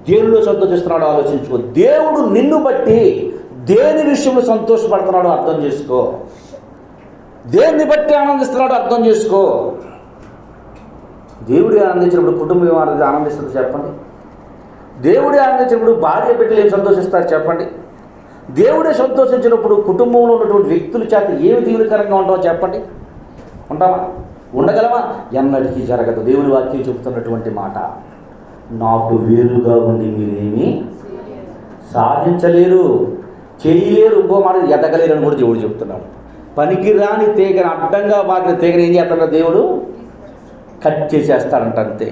దేవుడిలో సంతోషిస్తున్నాడు ఆలోచించుకో. దేవుడు నిన్ను బట్టి దేని విషయంలో సంతోషపడుతున్నాడో అర్థం చేసుకో. దేన్ని బట్టి ఆనందిస్తున్నాడో అర్థం చేసుకో. దేవుడు ఆనందించినప్పుడు కుటుంబం ఆనందిస్తుంది చెప్పండి. దేవుడే ఆనందించినప్పుడు భార్య బిడ్డలు ఏం సంతోషిస్తారు చెప్పండి. దేవుడే సంతోషించినప్పుడు కుటుంబంలో ఉన్నటువంటి వ్యక్తుల చేత ఏమి దీవెనకరంగా ఉంటామో చెప్పండి. ఉంటామా? ఉండగలమా? ఎన్నటికీ జరగదు. దేవుని వాక్యం చెబుతున్నటువంటి మాట, నాకు వేరుగా ఉండి మీరేమీ సాధించలేరు, చేయలేరు, ఇంకో మాట ఎదగలేరు అని కూడా దేవుడు చెబుతున్నాడు. పనికిరాని తీగను, అడ్డంగా బాగిన తీగను ఏం చేస్తాడు దేవుడు? కట్ చేసేస్తాడంట. అంతే,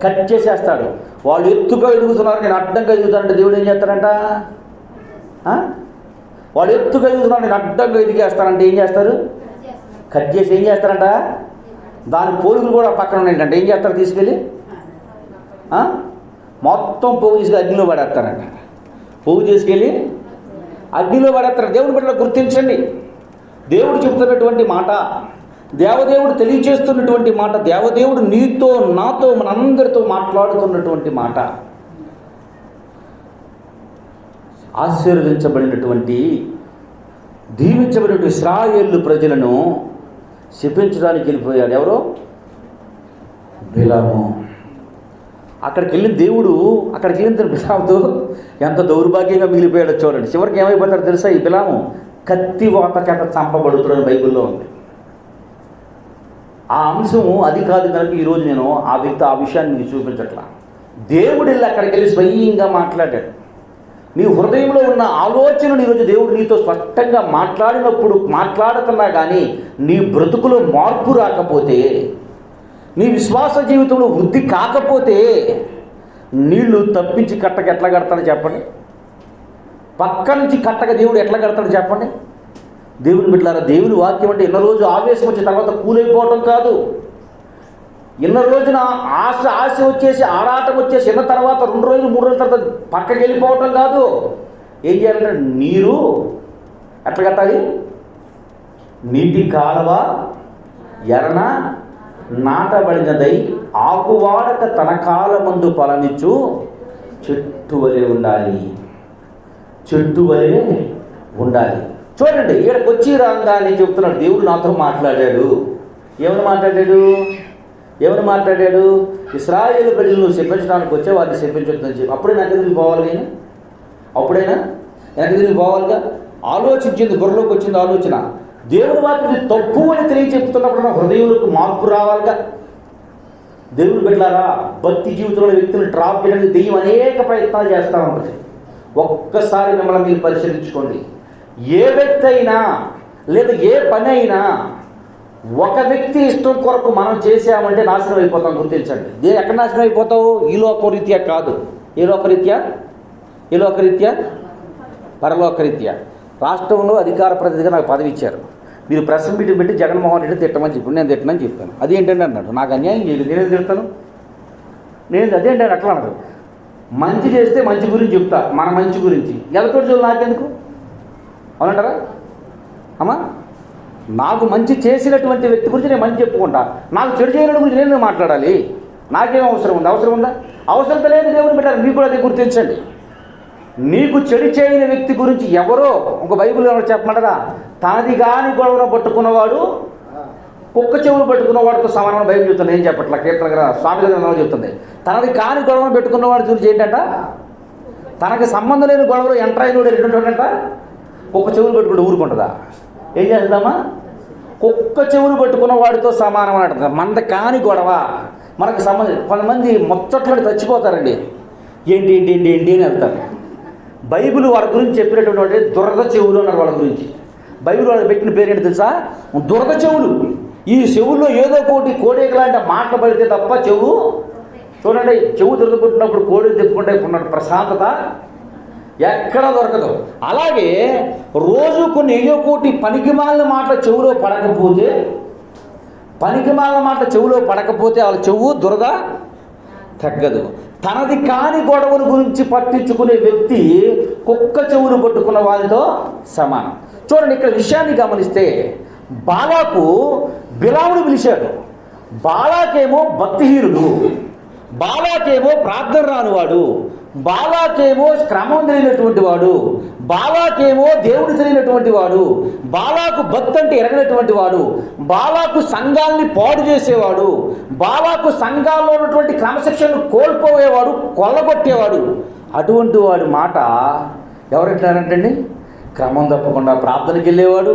కట్ చేసేస్తాడు. వాళ్ళు ఎత్తుగా ఎదుగుతున్నారు, నేను అడ్డంగా ఎదుగుతానంటే దేవుడు ఏం చేస్తాడంట? వాళ్ళు ఎత్తుగా ఎదుగుతున్నారు, నేను అడ్డంగా ఎదిగేస్తానంటే ఏం చేస్తారు? కట్ చేసి ఏం చేస్తారంట? దాని పోలుగులు కూడా పక్కన ఉన్నాయంటే ఏం చేస్తారు? తీసుకెళ్ళి మొత్తం పోగు తీసుకెళ్ళి అగ్నిలో పడేస్తారంట. పోగు తీసుకెళ్ళి అగ్నిలో పడేస్తారు. దేవుని బిడ్డలు గుర్తించండి. దేవుడు చెబుతున్నటువంటి మాట, దేవదేవుడు తెలియజేస్తున్నటువంటి మాట, దేవదేవుడు నీతో నాతో మనందరితో మాట్లాడుతున్నటువంటి మాట. ఆశీర్వదించబడినటువంటి దీవించబడినటువంటి ఇశ్రాయేలు ప్రజలను శపించడానికి వెళ్ళిపోయాడు. ఎవరో? బిలాము. అక్కడికి వెళ్ళిన దేవుడు, అక్కడికి వెళ్ళిన బిలాముతో ఎంత దౌర్భాగ్యంగా మిగిలిపోయాడో చూడండి. చివరికి ఏమైపోతాడో తెలుసా? ఈ బిలాము కత్తి వాత చేత చంపబడుతున్నాడు బైబిల్లో ఉంది. ఆ అంశము అది కాదు కనుక ఈరోజు నేను ఆ విషయాన్ని మీకు చూపించట్లా. దేవుడు వెళ్ళి అక్కడికి వెళ్ళి స్వయంగా మాట్లాడాడు. నీ హృదయంలో ఉన్న ఆలోచనను ఈరోజు దేవుడు నీతో స్పష్టంగా మాట్లాడుతున్నా కానీ నీ బ్రతుకులో మార్పు రాకపోతే, నీ విశ్వాస జీవితంలో వృద్ధి కాకపోతే నీళ్లు తప్పించి కట్టక ఎట్లా కడతాడు చెప్పండి? పక్క నుంచి కట్టక దేవుడు ఎట్లా కడతాడు చెప్పండి? దేవుని బిడ్డలారా, దేవుని వాక్యం అంటే ఎన్న రోజు ఆవేశం వచ్చిన తర్వాత కూలైపోవటం కాదు. ఎన్న రోజున ఆశ వచ్చేసి ఆరాటం వచ్చేసి ఎన్న తర్వాత 2 రోజులు 3 రోజుల తర్వాత పక్కకి వెళ్ళిపోవటం కాదు. ఏం చేయాలంటే నీరు ఎట్లా కట్టాలి? నీటి కాలవ ఎరన నాటబడినదై ఆకువాడక తన కాలమందు ఫలమిచ్చు చెట్టు వలె ఉండాలి. చూడండి, ఇక్కడికి వచ్చి రాగానే చెప్తున్నాడు దేవుడు నాతో మాట్లాడాడు. ఏమని మాట్లాడాడు? ఇశ్రాయేలు ప్రజలు నువ్వు శపించడానికి వచ్చే వారిని శపించొద్దని చెప్పి. అప్పుడే వెనక తిరిగి పోవాలిగా. ఆలోచించింది, బుర్రలోకి వచ్చింది ఆలోచన. దేవుని వాక్యం తప్పు అని తెలియచెప్తున్నప్పుడు నా హృదయంలోకి మార్పు రావాలిగా. దేవుని బిడ్డలారా, భక్తి జీవితంలో వ్యక్తులను ట్రాప్ చేయడానికి దెయ్యం అనేక ప్రయత్నాలు చేస్తూ ఉంటుంది. ఒక్కసారి మిమ్మల్ని మీరు పరిశీలించుకోండి. ఏ వ్యక్తి అయినా లేదా ఏ పని అయినా ఒక వ్యక్తి ఇష్టం కొరకు మనం చేసామంటే నాశనం అయిపోతాం. గుర్తించండి. ఎక్కడ నాశనం అయిపోతావు? ఈ లోకరీత్యా కాదు. ఏ లోకరీత్యా? పరలోకరీత్యా. రాష్ట్రంలో అధికార ప్రతినిధిగా నాకు పదవి ఇచ్చారు. మీరు ప్రెస్ మీటింగ్ పెట్టి జగన్మోహన్ రెడ్డి తిట్టమని చెప్పి నేను తిట్టనని చెప్పాను. అదేంటండి అన్నాడు. నాకు అన్యాయం చేయలేదు, నేనేం తిడతాను? అదేంటండి అట్లా అన్నాడు. మంచి చేస్తే మంచి గురించి చెప్తా, మన మంచి గురించి. ఎలతోటి నాకెందుకు? అవునంటారా అమ్మా? నాకు మంచి చేసినటువంటి వ్యక్తి గురించి నేను మంచి చెప్పుకుంటా, నాకు చెడు చేయడం గురించి నేను మాట్లాడాలి. నాకేం అవసరం ఉంది? అవసరం ఉందా? అవసరం లేదు. దేవుని పెట్టాలి. మీకు కూడా అది గుర్తించండి. నీకు చెడు చేయని వ్యక్తి గురించి ఎవరో ఒక బైబిల్ చెప్పమంటారా? తనది కాని గొడవను పట్టుకున్నవాడు కుక్క చెవులు పట్టుకున్నవాడితో సమానం బైబిల్ చెప్తుంది. ఏం చెప్పట్లా, కీర్తన స్వామి గారు చెప్తుంది. తనది కాని గొడవను పెట్టుకున్నవాడు చూసి ఏంటంట, తనకి సంబంధం లేని గొడవలు ఎంట్రాయిలు ఎటుంటాడంట, కుక్క చెవులు పెట్టుకుంటూ ఊరుకుంటుందా? ఏం చేద్దామా? కుక్క చెవులు పట్టుకున్న వాడితో సమానం అని అంటుంది. మంద కాని గొడవ మనకు సంబంధం. కొంతమంది ముచ్చట్లు చచ్చిపోతారండి. ఏంటి ఏంటి ఏంటి ఏంటి అని వెళ్తారు. బైబిల్ వాళ్ళ గురించి చెప్పినటువంటి దురద చెవులు అన్నారు వాళ్ళ గురించి. బైబిల్ వాళ్ళు పెట్టిన పేరు ఏంటి తెలుసా? దురద చెవులు. ఈ చెవుల్లో ఏదో కోడేకలాంటి మాటలు పడితే తప్ప చెవు చూడండి, చెవు దురదకుంటున్నప్పుడు కోడి తిప్పుకుంటే ఉన్నట్టు ప్రశాంతత ఎక్కడ దొరకదు. అలాగే రోజు కొన్ని ఏదో కోటి పనికిమాలిన మాటలు చెవులో పడకపోతే వాళ్ళ చెవు దురద తగ్గదు. తనది కాని గొడవల గురించి పట్టించుకునే వ్యక్తి కుక్క చెవులు పట్టుకున్న వాళ్ళతో సమానం. చూడండి, ఇక్కడ విషయాన్ని గమనిస్తే బాలాకు బిలామును పిలిచాడు. బాలాకేమో భక్తిహీనుడు, బాలాకేమో ప్రార్థన రానివాడు, బాలాకేమో క్రమం తెలియనటువంటి వాడు, బాలాకేమో దేవుడు తెలియనటువంటి వాడు, బాలాకు భక్తి అంటే ఎరగనటువంటి వాడు, బాలాకు సంఘాల్ని పాడు చేసేవాడు, బాలాకు సంఘాల్లో ఉన్నటువంటి క్రమశిక్షణను కోల్పోయేవాడు, కొల్లగొట్టేవాడు. అటువంటి వాడి మాట ఎవరంటారంటండి? క్రమం తప్పకుండా ప్రార్థనకి వెళ్ళేవాడు,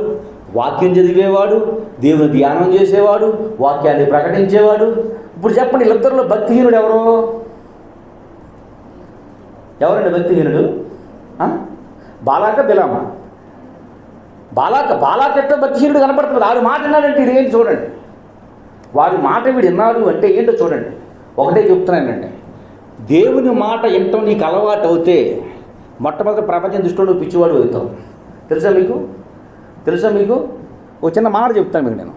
వాక్యం చదివేవాడు, దేవుని ధ్యానం చేసేవాడు, వాక్యాన్ని ప్రకటించేవాడు. ఇప్పుడు చెప్పండి, వీళ్ళిద్దరిలో భక్తిహీనుడు ఎవరండి భక్తిహీనుడు? బాలాక బిలామా? బాలాకెట్టో భక్తిహీనుడు కనపడుతుంది. వాడి మాట విన్నాడంటే ఇది ఏంటి చూడండి. వాడి మాట వీడు విన్నాడు అంటే ఏంటో చూడండి. ఒకటే చెప్తున్నానండి, దేవుని మాట వినటం నీకు అలవాటు అవుతే మొట్టమొదటి ప్రపంచం దృష్టిలో నువ్వు పిచ్చివాడు అవుతావు. తెలుసా మీకు ఒక చిన్న మాట చెప్తాను మీకు. నేను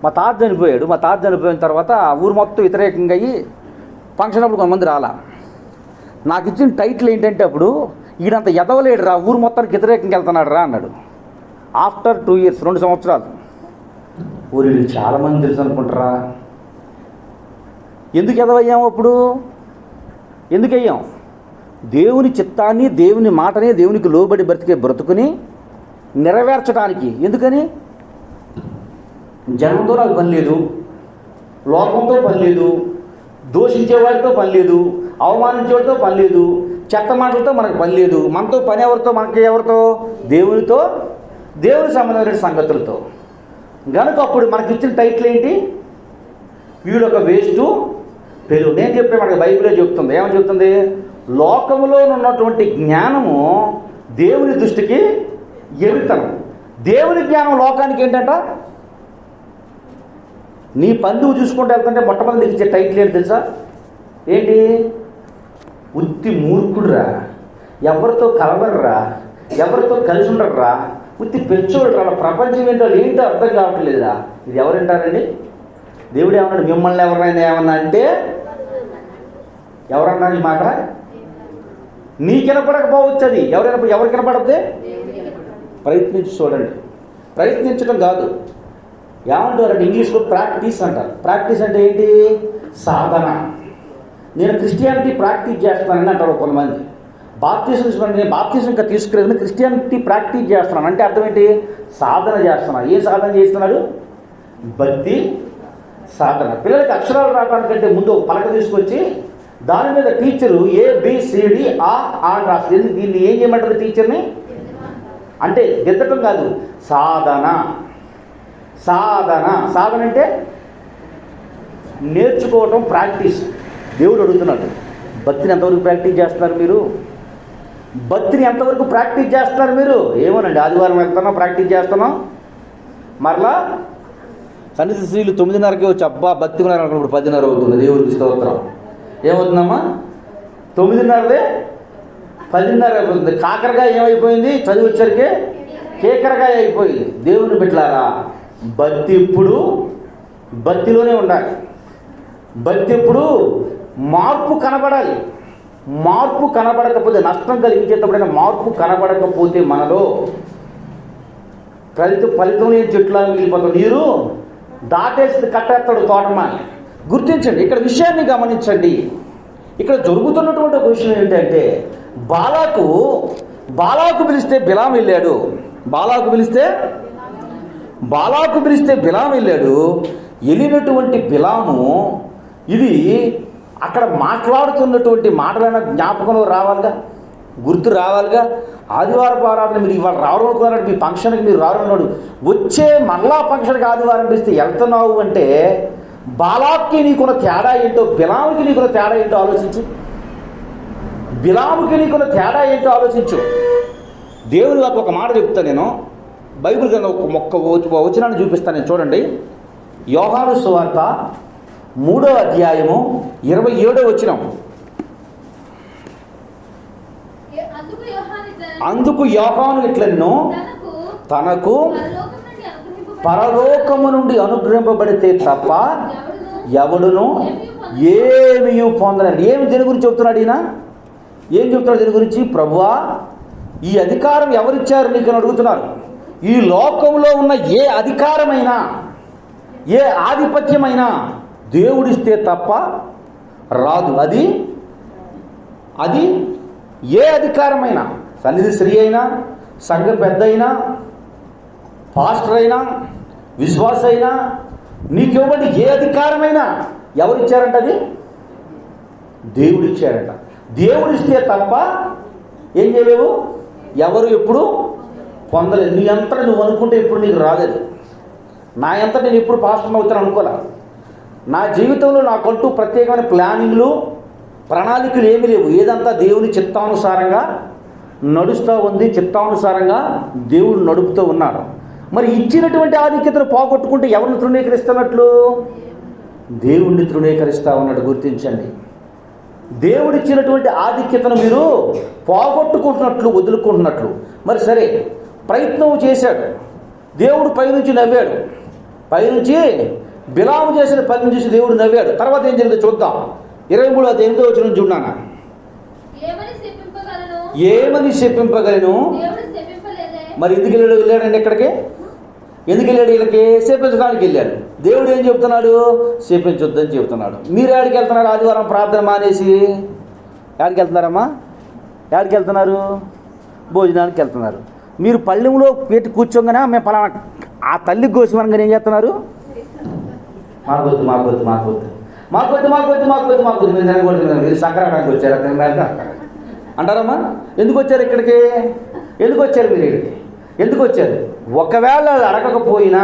మా తాత చనిపోయాడు. మా తాత చనిపోయిన తర్వాత ఊరు మొత్తం వ్యతిరేకంగా అయ్యి ఫంక్షన్ అప్పుడు కొంతమంది రాలా. నాకు ఇచ్చిన టైటిల్ ఏంటంటే అప్పుడు, ఈడంత ఎదవలేడు రా, ఊరు మొత్తానికి వ్యతిరేకంగా వెళ్తున్నాడు రా అన్నాడు. ఆఫ్టర్ 2 years 2 సంవత్సరాలు ఊరి చాలామంది తెలుసు అనుకుంటారా. ఎందుకు ఎదవయ్యాము అప్పుడు? ఎందుకయ్యాం? దేవుని చిత్తాన్ని, దేవుని మాటని, దేవునికి లోబడి బ్రతుకుని నెరవేర్చడానికి. ఎందుకని? జనంతో నాకు పని లేదు, లోకంతో పని లేదు, దూషించేవాడితో పని లేదు, అవమానించేవాడితో పని లేదు, చెత్త మాటలతో మనకు పని లేదు. మనతో పని ఎవరితో? దేవునితో, దేవుని సంబంధమైన సంగతులతో. కనుక అప్పుడు మనకి ఇచ్చిన టైటిల్ ఏంటి? వీడొక వేస్టు పేరు. నేను చెప్పే మనకి బైబిలే చెప్తుంది. ఏమని చెప్తుంది? లోకములో ఉన్నటువంటి జ్ఞానము దేవుని దృష్టికి ఎరుతనం. దేవుని జ్ఞానం లోకానికి ఏంటంట? నీ పని నువ్వు చూసుకుంటూ వెళ్తుంటే మొట్టమొదటి ఇచ్చే టైటిల్ ఏంటి తెలుసా? ఏంటి? ఉత్తి మూర్ఖుడురా, ఎవరితో కలవరురా, ఎవరితో కలిసి ఉండరురా, ఉత్తి పెంచోడురా, ప్రపంచం ఏంటో అర్థం కావట్లేదురా. ఇది ఎవరంటారండి? దేవుడు ఏమన్నాడు? మిమ్మల్ని ఎవరైనా ఏమన్నా అంటే ఎవరన్నా ఈ మాట నీకు వినపడకపోవచ్చు. అది ఎవరికి వినపడద్దే? ప్రయత్నించి చూడండి. ప్రయత్నించడం కాదు, ఏమంటారంటే ఇంగ్లీష్లో ప్రాక్టీస్ అంటారు. ప్రాక్టీస్ అంటే ఏంటి? సాధన. నేను క్రిస్టియానిటీ ప్రాక్టీస్ చేస్తానని అంటారు కొంతమంది. బాప్తిజం ఇంకా తీసుకురేది క్రిస్టియానిటీ ప్రాక్టీస్ చేస్తున్నాను అంటే అర్థం ఏంటి? సాధన చేస్తున్నా. ఏ సాధన చేస్తున్నాడు? భక్తి సాధన. పిల్లలకి అక్షరాలు రావడానికంటే ముందు ఒక పలక తీసుకొచ్చి దాని మీద టీచరు ABCD అని రాస్తుంది. దీన్ని ఏం చేయమంటారు టీచర్ని? అంటే దిద్దటం కాదు, సాధన. అంటే నేర్చుకోవటం, ప్రాక్టీస్. దేవుడు అడుగుతున్నాడు, భక్తిని ఎంతవరకు ప్రాక్టీస్ చేస్తున్నారు మీరు? ఏమోనండి, ఆదివారం వెళ్తున్నాం, ప్రాక్టీస్ చేస్తున్నాం, మరలా సన్నిధి స్త్రీలు 9:30కే వచ్చి అబ్బా భక్తి ఉన్నారనుకున్న ఇప్పుడు 10:30 అవుతుంది. దేవుడికి స్తోత్రం. ఏమవుతుందమ్మా? 9:30 10:30 అయిపోతుంది. కాకరకాయ ఏమైపోయింది? చదివి వచ్చరికి కేకరకాయ అయిపోయింది. దేవుని బిడ్డలారా, భక్తి ఇప్పుడు భక్తిలోనే ఉండాలి. భక్తి ఎప్పుడు మార్పు కనబడాలి. మార్పు కనబడకపోతే నష్టం కలిగించేటప్పుడైనా మార్పు కనబడకపోతే మనలో ఫలితం లేని చెట్లా మిగిలిపోతాం. నీరు దాటేసి కట్టేస్తాడు తోటమాలి. గుర్తించండి, ఇక్కడ విషయాన్ని గమనించండి. ఇక్కడ జరుగుతున్నటువంటి ఒక విషయం ఏంటంటే, బాలాకు పిలిస్తే బిలాం వెళ్ళాడు. బాలాకు పిలిస్తే బిలాం వెళ్ళాడు. వెళ్ళినటువంటి బిలాము ఇది అక్కడ మాట్లాడుతున్నటువంటి మాటలైనా జ్ఞాపకంలో రావాలిగా, గుర్తు రావాలిగా. ఆదివారం ఆరాధన మీరు ఇవాళ రావాలనుకున్నాడు, మీ ఫంక్షన్కి మీరు రావాలన్నాడు, వచ్చే మరలా ఫంక్షన్కి ఆదివారం పిలిస్తే వెళ్తున్నావు అంటే బాలాక్కి నీకున్న తేడా ఏంటో, బిలాముకి నీకున్న తేడా ఏంటో ఆలోచించు. దేవుని నాకు ఒక మాట చెప్తాను. నేను బైబిల్ కింద ఒక వచనాన్ని చూపిస్తాను. నేను చూడండి, యోహాను సువార్త 3వ అధ్యాయము 27వ వచనం. అందుకు యోహాను ఇట్లెన్నో తనకు పరలోకము నుండి అనుగ్రహింపబడితే తప్ప ఎవడును ఏమీ పొందలేడు. దేని గురించి చెప్తున్నాడు ఈయన? ఏం చెప్తున్నాడు దీని గురించి? ప్రభువా, ఈ అధికారం ఎవరిచ్చారు నీకు అని అడుగుతున్నారు. ఈ లోకంలో ఉన్న ఏ అధికారమైనా, ఏ ఆధిపత్యమైనా దేవుడిస్తే తప్ప రాదు. అది ఏ అధికారమైనా, సన్నిధి స్త్రీ అయినా, సంఘ పెద్ద అయినా, పాస్టర్ అయినా, విశ్వాస అయినా, నీకు ఇవ్వబడి ఏ అధికారమైనా ఎవరిచ్చారంట? అది దేవుడిచ్చారంట. దేవుడిస్తే తప్ప ఏం చేయలేవు, ఎవరు ఎప్పుడు పొందలేదు. నీ అంతటా నువ్వు అనుకుంటే ఇప్పుడు నీకు రాలేదు. నా అంతటా నేను ఎప్పుడు పాస్టర్ అవుతాను అనుకోలే. నా జీవితంలో నాకంటూ ప్రత్యేకమైన ప్లానింగ్లు, ప్రణాళికలు ఏమీ లేవు. ఏదంతా దేవుని చిత్తానుసారంగా నడుస్తూ ఉంది, చిత్తానుసారంగా దేవుడు నడుపుతూ ఉన్నాడు. మరి ఇచ్చినటువంటి ఆధిక్యతను పోగొట్టుకుంటే ఎవరిని తృణీకరిస్తున్నట్లు? దేవుణ్ణి తృణీకరిస్తూ ఉన్నాడు. గుర్తించండి, దేవుడిచ్చినటువంటి ఆధిక్యతను మీరు పోగొట్టుకుంటున్నట్లు, వదులుకుంటున్నట్లు. మరి సరే, ప్రయత్నం చేశాడు, దేవుడు పైనుంచి నవ్వాడు. పైనుంచి బిలాము చేసిన పని చూసి దేవుడు నవ్వాడు. తర్వాత ఏం జరిగిందో చూద్దాం. 23వ వచనం చూడాను. ఏమని శపింపగలను? మరి ఎందుకు వెళ్ళాడండి ఎక్కడికి? ఎందుకు వెళ్ళాడు? వీళ్ళకి శపించడానికి వెళ్ళాడు. దేవుడు ఏం చెప్తున్నాడు? శపించొద్దని చెప్తున్నాడు. మీరు ఎక్కడికి వెళ్తున్నారు? ఆదివారం ప్రార్థన మానేసి ఎక్కడికి వెళ్తున్నారమ్మా? ఎక్కడికి వెళ్తున్నారు? భోజనానికి వెళ్తున్నారు. మీరు పళ్ళెంలో పెట్టి కూర్చోగానే మేము పలానా ఆ తల్లి గోసిమనంగా ఏం చేస్తున్నారు? మాకొద్దు మీరు తినకూడదు, మీరు సంక్రాంతికి వచ్చారా అంటారమ్మా? ఎందుకు వచ్చారు ఇక్కడికి? ఎందుకు వచ్చారు మీరు ఇక్కడికి? ఎందుకు వచ్చారు? ఒకవేళ అడగకపోయినా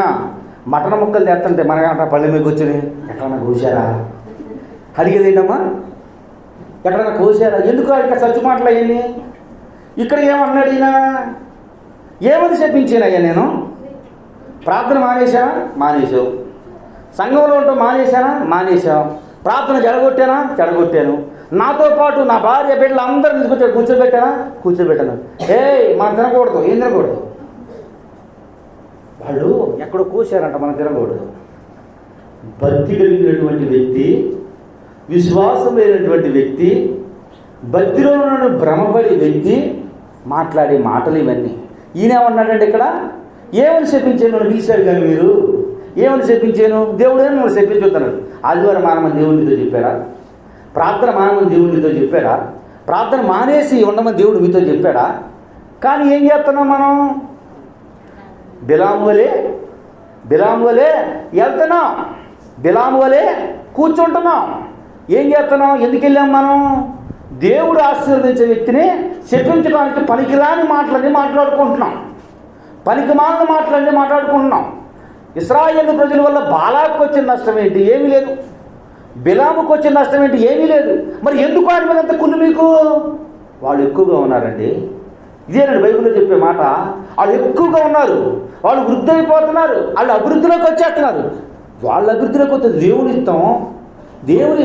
మటన్ ముక్కలు తెస్తుంటే మనకంట పళ్ళెం మీద కూర్చొని ఎక్కడన్నా కోసారా అడిగేది ఏంటమ్మా? ఎక్కడన్నా కోసారా? ఎందుకు ఇక్కడ సచ్చు మాటలు అయ్యాన్ని? ఇక్కడ ఏమన్నాడు ఈయన? ఏమని చెప్పించానయ్యా నేను? ప్రార్థన మానేశానా? మానేశావు. సంఘంలో ఉంటాం మానేశానా? మానేశావు. ప్రార్థన చెడగొట్టాను. నాతో పాటు నా భార్య బిడ్డలు అందరూ తీసుకొచ్చాడు, కూర్చోబెట్టాను. మనం తినకూడదు. ఏం తినకూడదు? వాళ్ళు ఎక్కడో కూర్చారంట, మనం తినకూడదు. భక్తి కలిగినటువంటి వ్యక్తి, విశ్వాసం లేనటువంటి వ్యక్తి, భక్తిలో ఉన్న భ్రమపడి వ్యక్తి మాట్లాడే మాటలు ఇవన్నీ. ఈయనేమన్నాడంటే ఇక్కడ, ఏమని చెప్పించాను నన్ను పిలిచాడు కానీ మీరు ఏమని చెప్పించాను? దేవుడే నన్ను చెప్పించుతున్నాడు. ఆదివారం మానమని దేవునితో చెప్పారా? ప్రార్థన మానమని దేవునితో చెప్పాడా? ప్రార్థన మానేసి ఉండమని దేవుడు మీతో చెప్పాడా? కానీ ఏం చేస్తున్నాం మనం? బిలాము వలే వెళ్తున్నాం, బిలాము వలే కూర్చుంటున్నాం. ఏం చేస్తున్నాం? ఎందుకు వెళ్ళాం మనం? దేవుడు ఆశీర్వదించే వ్యక్తిని శపించడానికి పనికిరాని మాటలన్నీ మాట్లాడుకుంటున్నాం, పనికిమాలిన మాటలన్నీ మాట్లాడుకుంటున్నాం. ఇశ్రాయేలు ప్రజల వల్ల బాలాకు వచ్చిన నష్టం ఏంటి? ఏమీ లేదు. బిలాముకు వచ్చిన నష్టం ఏంటి? ఏమీ లేదు. మరి ఎందుకు ఆయన మీద అంత కుళ్ళు మీకు? వాళ్ళు ఎక్కువగా ఉన్నారండి. ఇదేనండి బైబిల్లో చెప్పే మాట. వాళ్ళు ఎక్కువగా ఉన్నారు, వాళ్ళు వృద్ధి అయిపోతున్నారు, వాళ్ళు అభివృద్ధిలోకి వచ్చేస్తున్నారు. వాళ్ళ అభివృద్ధిలోకి వస్తే దేవుని ఇష్టం, దేవుని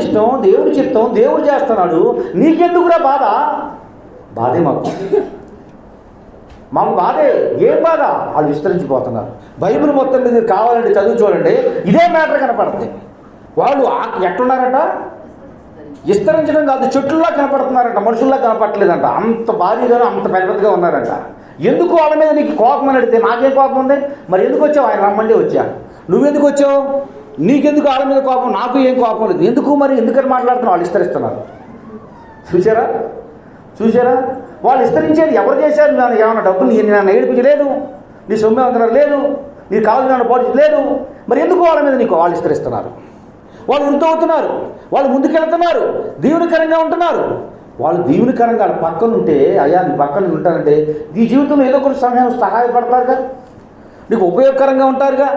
చిత్తం, దేవుడు చేస్తున్నాడు. నీకెందుకురా బాధ? బాధే మాకు బాధే. ఏం బాధ? వాళ్ళు విస్తరించిపోతున్నారు. బైబిల్ మొత్తం మీద కావాలంటే చదువు చూడండి, ఇదే మ్యాటర్ కనపడుతుంది. వాళ్ళు ఎట్లున్నారంట? విస్తరించడం కాదు, చెట్లులా కనపడుతున్నారంట, మనుషుల్లా కనపడలేదంట. అంత భారీగాను అంత పెద్దగా ఉన్నారంట. ఎందుకు వాళ్ళ మీద నీకు కోపం అని అడిగితే నాకేం కోపం ఉంది, మరి ఎందుకు వచ్చావు, ఆయన రమ్మండి వచ్చా, నువ్వెందుకు వచ్చావు, నీకెందుకు వాళ్ళ మీద కోపం, నాకు ఏం కోపం లేదు, ఎందుకు మరి ఎందుకని మాట్లాడుతున్నావు, వాళ్ళు విస్తరిస్తున్నారు. చూసారా వాళ్ళు విస్తరించేది ఎవరు చేశారు, నన్ను ఏమన్నా డబ్బులు నన్ను ఏడిపించలేదు, నీ సొమ్ము ఏమన్నారు లేదు, నీకు కావాల్సిన పోటీ లేదు, మరి ఎందుకు వాళ్ళ మీద నీకు వాళ్ళు విస్తరిస్తున్నారు, వాళ్ళు వృద్ధి అవుతున్నారు, వాళ్ళు ముందుకెళ్తున్నారు, దీవునికరంగా ఉంటున్నారు. వాళ్ళు దీవునికరంగా పక్కన ఉంటే, అయ్యా నీ పక్కన ఉంటారంటే నీ జీవితంలో ఏదో ఒక సమయం సహాయపడతారుగా, నీకు ఉపయోగకరంగా ఉంటారుగా.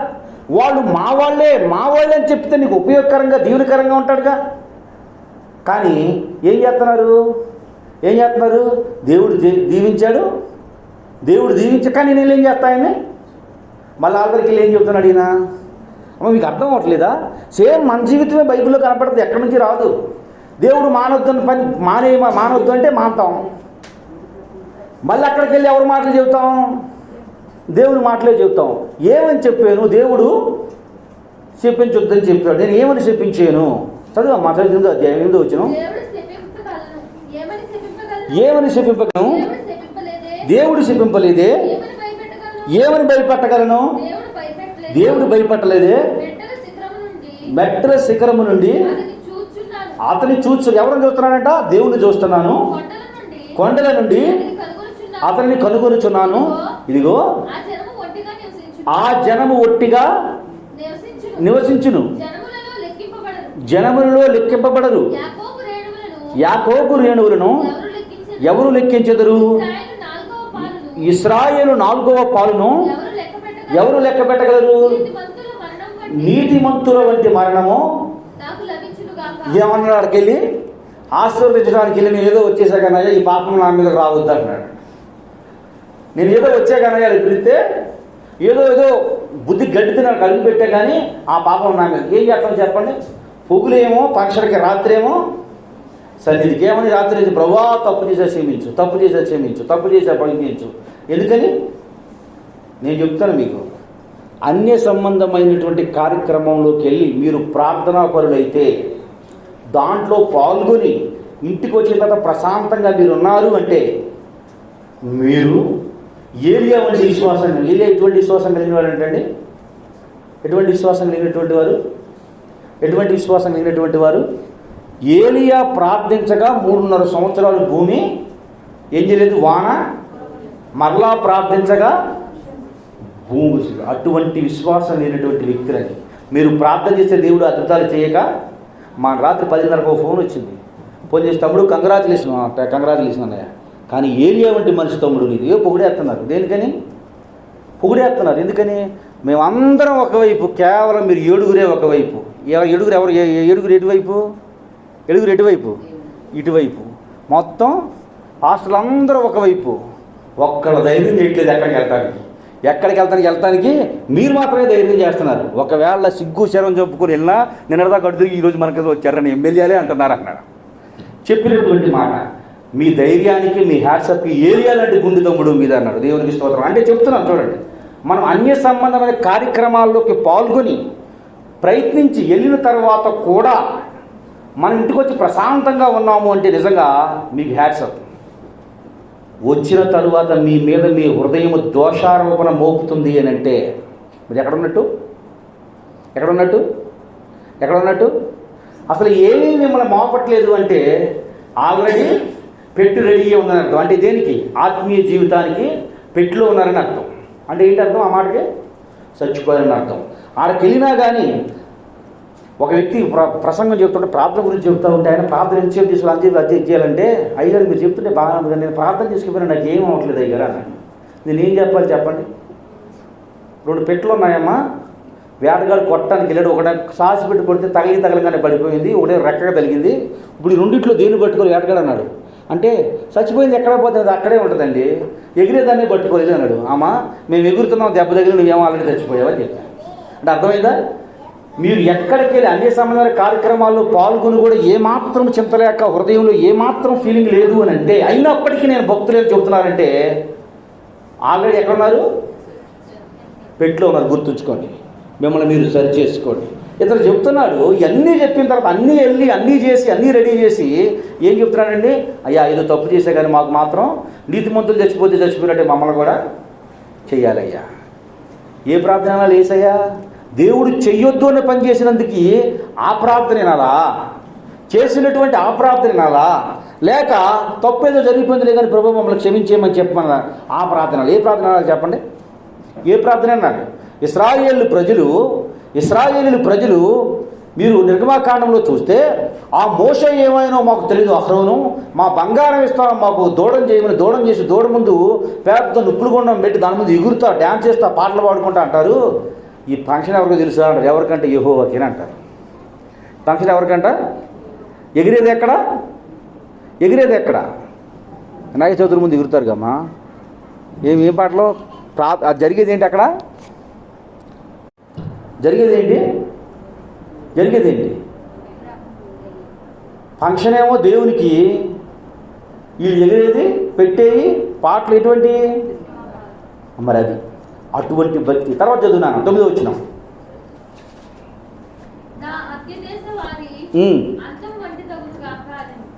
వాళ్ళు మా వాళ్ళే అని చెప్తే నీకు ఉపయోగకరంగా దీవునికరంగా ఉంటాడుగా. కానీ ఏం చేస్తున్నారు, దేవుడు దీవించాడు, దేవుడు కానీ నేను ఏం చేస్తాయని మళ్ళీ ఆఖరికి వెళ్ళి ఏం చెప్తున్నాడు ఈయన. మీకు అర్థం అవ్వట్లేదా? సేమ్ మన జీవితమే బైబిల్లో కనపడుతుంది, ఎక్కడి నుంచి రాదు. దేవుడు మానొద్దని పని మానొద్దు అంటే మానతాం, మళ్ళీ అక్కడికి వెళ్ళి ఎవరి మాటలు చెబుతాం, దేవుని మాటలే చెబుతాం. ఏమని చెప్పాను, దేవుడు చెప్పించొద్దని చెప్పాడు, నేను ఏమని చెప్పించాను, చదువు మా చదువు అధ్యాయం 8వ వచనం. ఏమని చెప్పింపగలను, దేవుడు చెప్పింపలేదే, ఏమని భయపెట్టగలను, దేవుడు భయపెట్టలేదే. మెట్టల శిఖరము నుండి అతని ఎవరిని చూస్తున్నానంట, దేవుని చూస్తున్నాను, కొండల నుండి అతన్ని కనుగొనుచున్నాను. ఇదిగో ఆ జనము ఒట్టిగా నివసించును, జనములలో లెక్కింపబడరు. యాకోబు రేణువులను ఎవరు లెక్కించెదరు, ఇశ్రాయేలు 4వ పాలును ఎవరు లెక్క పెట్టగలరు. నీతిమంతుల వంటి మరణము ఏమన్నాడు, అక్కడికి వెళ్ళి ఆశీర్వదించడానికి వెళ్ళి నేను ఏదో వచ్చేసాకనయ్యా ఈ పాపం నా మీద రావద్దు అన్నాడు. నేను ఏదో వచ్చాకనయ్యా అది పిలిస్తే ఏదో బుద్ధి గడ్డితే నాకు కలిపి పెట్టా కానీ ఆ పాపం నా మీద ఏం చేస్తాను చెప్పండి. పొగులేమో పక్షులకి, రాత్రేమో సన్నిధికి. ఏమని రాత్రి ప్రభువా తప్పు చేసే క్షమించు, తప్పు చేసే పడిపించు. ఎందుకని నేను చెప్తాను మీకు, అన్య సంబంధమైనటువంటి కార్యక్రమంలోకి వెళ్ళి మీరు ప్రార్థనా పరులైతే దాంట్లో పాల్గొని ఇంటికి వచ్చిన తర్వాత ప్రశాంతంగా మీరు ఉన్నారు అంటే మీరు ఏలియా వంటి విశ్వాసం, ఏలియా ఎటువంటి విశ్వాసం కలిగిన వారు అంటే ఎటువంటి విశ్వాసం కలిగినటువంటి వారు ఏలియా ప్రార్థించగా 3.5 సంవత్సరాలు భూమి ఏం చేయలేదు, వాన, మరలా ప్రార్థించగా భూమి. అటువంటి విశ్వాసం లేనటువంటి వ్యక్తులని మీరు ప్రార్థన చేస్తే దేవుడు అద్భుతాలు చేయక. మా రాత్రి 10:30 ఫోన్ వచ్చింది, ఫోన్ చేసి తమ్ముడు కంగ్రాచులేషన్ అన్నయ్య. కానీ ఏలియా వంటి మనిషి తమ్ముడు నీది పొగిడేస్తున్నారు. దేనికని పొగిడేస్తున్నారు? ఎందుకని? మేమందరం ఒకవైపు, కేవలం మీరు 7గురే ఒకవైపు. ఏడుగురు ఎవరు? ఏడుగురు ఎటువైపు? ఇటువైపు. మొత్తం హాస్టల్ అందరూ ఒకవైపు. ఒక్కళ్ళ ధైర్యం చేయట్లేదు ఎక్కడికి వెళ్తానికి మీరు మాత్రమే ధైర్యం చేస్తున్నారు. ఒకవేళ సిగ్గు శరం చెప్పుకొని వెళ్ళినా నిన్నదా కడుతూ ఈరోజు మనకి వచ్చారని ఎమ్మెల్యేలే అంటున్నారు అన్నాడు. చెప్పినటువంటి మాట మీ ధైర్యానికి, మీ హ్యాట్సప్కి ఏలియా లాంటి గుండె తమ్ముడు మీద అన్నాడు. దేవునికి స్తోత్రం. అంటే చెప్తున్నాను చూడండి, మనం అన్య సంబంధమైన కార్యక్రమాల్లోకి పాల్గొని ప్రయత్నించి వెళ్ళిన తర్వాత కూడా మన ఇంటికి వచ్చి ప్రశాంతంగా ఉన్నాము అంటే నిజంగా మీకు హ్యాట్సప్. వచ్చిన తరువాత మీ మీద మీ హృదయం దోషారోపణ మోపుతుంది అని అంటే మీరు ఎక్కడున్నట్టు అసలు ఏమీ మిమ్మల్ని మోపట్లేదు అంటే ఆల్రెడీ పెట్టు రెడీ ఉందని అర్థం. అంటే దేనికి? ఆత్మీయ జీవితానికి పెట్టులో ఉన్నారని అర్థం. అంటే ఏంటి అర్థం? ఆ మాటకి చచ్చిపోయారని అర్థం. ఆడకి వెళ్ళినా కానీ ఒక వ్యక్తి ప్రసంగం చెప్తుంటే ప్రార్థన గురించి చెప్తూ ఉంటే ఆయన ప్రార్థన ఎంతసేపు తీసుకుని అది చేయాలంటే అయ్యగారు మీరు చెప్తుంటే బాగా ఉంది కానీ నేను ప్రార్థన చేసుకుపోయినా నాకు ఏం అవ్వట్లేదు అయ్యగారు అన్నాడు. నేను ఏం చెప్పాలి చెప్పండి? 2 పెట్లు ఉన్నాయమ్మా, వేటగాడు కొట్టడానికి వెళ్ళాడు. ఒకటే సాసి పెట్టి కొడితే తగలగానే పడిపోయింది, ఒకటే రెక్కగా తగిలింది. ఇప్పుడు 2 దేన్ని పట్టుకోవాలి వేటగాడు అన్నాడు. అంటే చచ్చిపోయింది ఎక్కడ పోతుంది, అది అక్కడే ఉంటుందండి, ఎగిరేదాన్ని పట్టుకోలేదు అన్నాడు. అమ్మా మేము ఎగురుతున్నాం, దెబ్బ తగిలి నువ్వేమో ఆల్రెడీ చచ్చిపోయావని చెప్పాను. అంటే అర్థమైందా? మీరు ఎక్కడికి వెళ్ళి అన్య సంబంధమైన కార్యక్రమాల్లో పాల్గొని కూడా ఏమాత్రం చింతలేక హృదయంలో ఏమాత్రం ఫీలింగ్ లేదు అని అంటే, అయినప్పటికీ నేను భక్తులు చెబుతున్నానంటే ఆల్రెడీ ఎక్కడున్నారు? పెట్టులో ఉన్నారు. గుర్తుంచుకోండి, మిమ్మల్ని మీరు సరి చేసుకోండి. ఇతను చెప్తున్నాడు, ఇవన్నీ చెప్పిన తర్వాత అన్నీ వెళ్ళి అన్నీ చేసి అన్నీ రెడీ చేసి ఏం చెప్తున్నాడండి? అయ్యా ఏదో తప్పు చేసే కానీ మాకు మాత్రం నీతిమంతులు చచ్చిపోతే చచ్చిపోయినట్టే మమ్మల్ని కూడా చెయ్యాలయ్యా. ఏ ప్రార్థన లేసయ్యా? దేవుడు చెయ్యొద్దు అనే పని చేసినందుకు ఆ ప్రార్థన వినాలా? చేసినటువంటి ఆ ప్రార్థన వినాలా? లేక తప్పేదో జరిగిపోయిందిలే కానీ ప్రభు మమ్మల్ని క్షమించేయమని చెప్పమన్నా ఆ ప్రార్థన? ఏ ప్రార్థన చెప్పండి? ఏ ప్రార్థన అన్నాడు? ఇశ్రాయేలు ప్రజలు మీరు నిర్గమాకాండంలో చూస్తే ఆ మోషే ఏమైనా మాకు తెలియదు, అహరోను మా బంగారం ఇస్తాం, మాకు దూడం చేయమని దూడం చేసి దూడ ముందు పెద్ద నుప్పులు గుండం పెట్టి దాని ముందు ఎగురుతా డ్యాన్స్ చేస్తా పాటలు పాడుకుంటా అంటారు. ఈ ఫంక్షన్ ఎవరికో తెలుసా అంటారు. ఎవరికంటే యెహోవాకేనా అంటారు. ఫంక్షన్ ఎవరికంట? ఎగిరేది ఎక్కడ? వినాయక చవితి ముందు ఎగురుతారు కమ్మా. ఏం పాటలో జరిగేది ఏంటి? అక్కడ జరిగేది ఏంటి? ఫంక్షన్ ఏమో దేవునికి, వీళ్ళు ఎగిరేది పెట్టేవి పాటలు ఎటువంటి? మరి అది అటువంటి భక్తి. తర్వాత చదువున్నాను 9వ వచనం.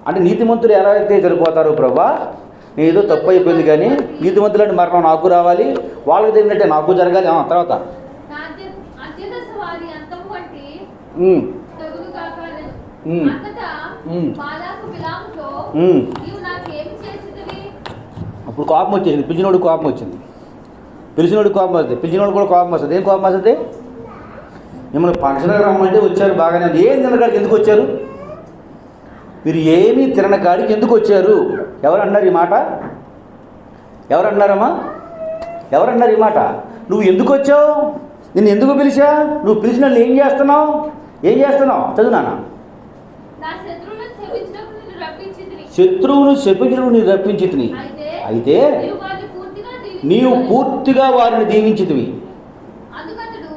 అంటే నీతిమంతులు ఎలా అయితే చనిపోతారు ప్రభా, నేను ఏదో తప్పు అయిపోయింది కానీ నీతిమంతులంటే మరణం నాకు రావాలి, వాళ్ళకి తెలియనట్టే నాకు జరగాలి. తర్వాత అప్పుడు కోపం వచ్చేసింది. పిలిచినోడికి కోపం వచ్చింది. పిలిచినోడు కూడా కోపం వస్తుంది. ఏం కోపం వస్తుంది? మిమ్మల్ని ఫంక్షన్కి రమ్మంటే వచ్చారు బాగానే, ఏం తినకాడికి ఎందుకు వచ్చారు? మీరు ఏమీ తినకాడికి ఎందుకు వచ్చారు? ఎవరన్నారు ఈ మాట? ఎవరన్నారమ్మా? ఎవరన్నారు ఈ మాట? నువ్వు ఎందుకు వచ్చావు? నిన్ను ఎందుకు పిలిచా? నువ్వు పిలిచిన ఏం చేస్తున్నావు? చదువునానా. శత్రువును శపించడం నేను రప్పించితిని, అయితే నీవు పూర్తిగా వారిని దీవించితివి.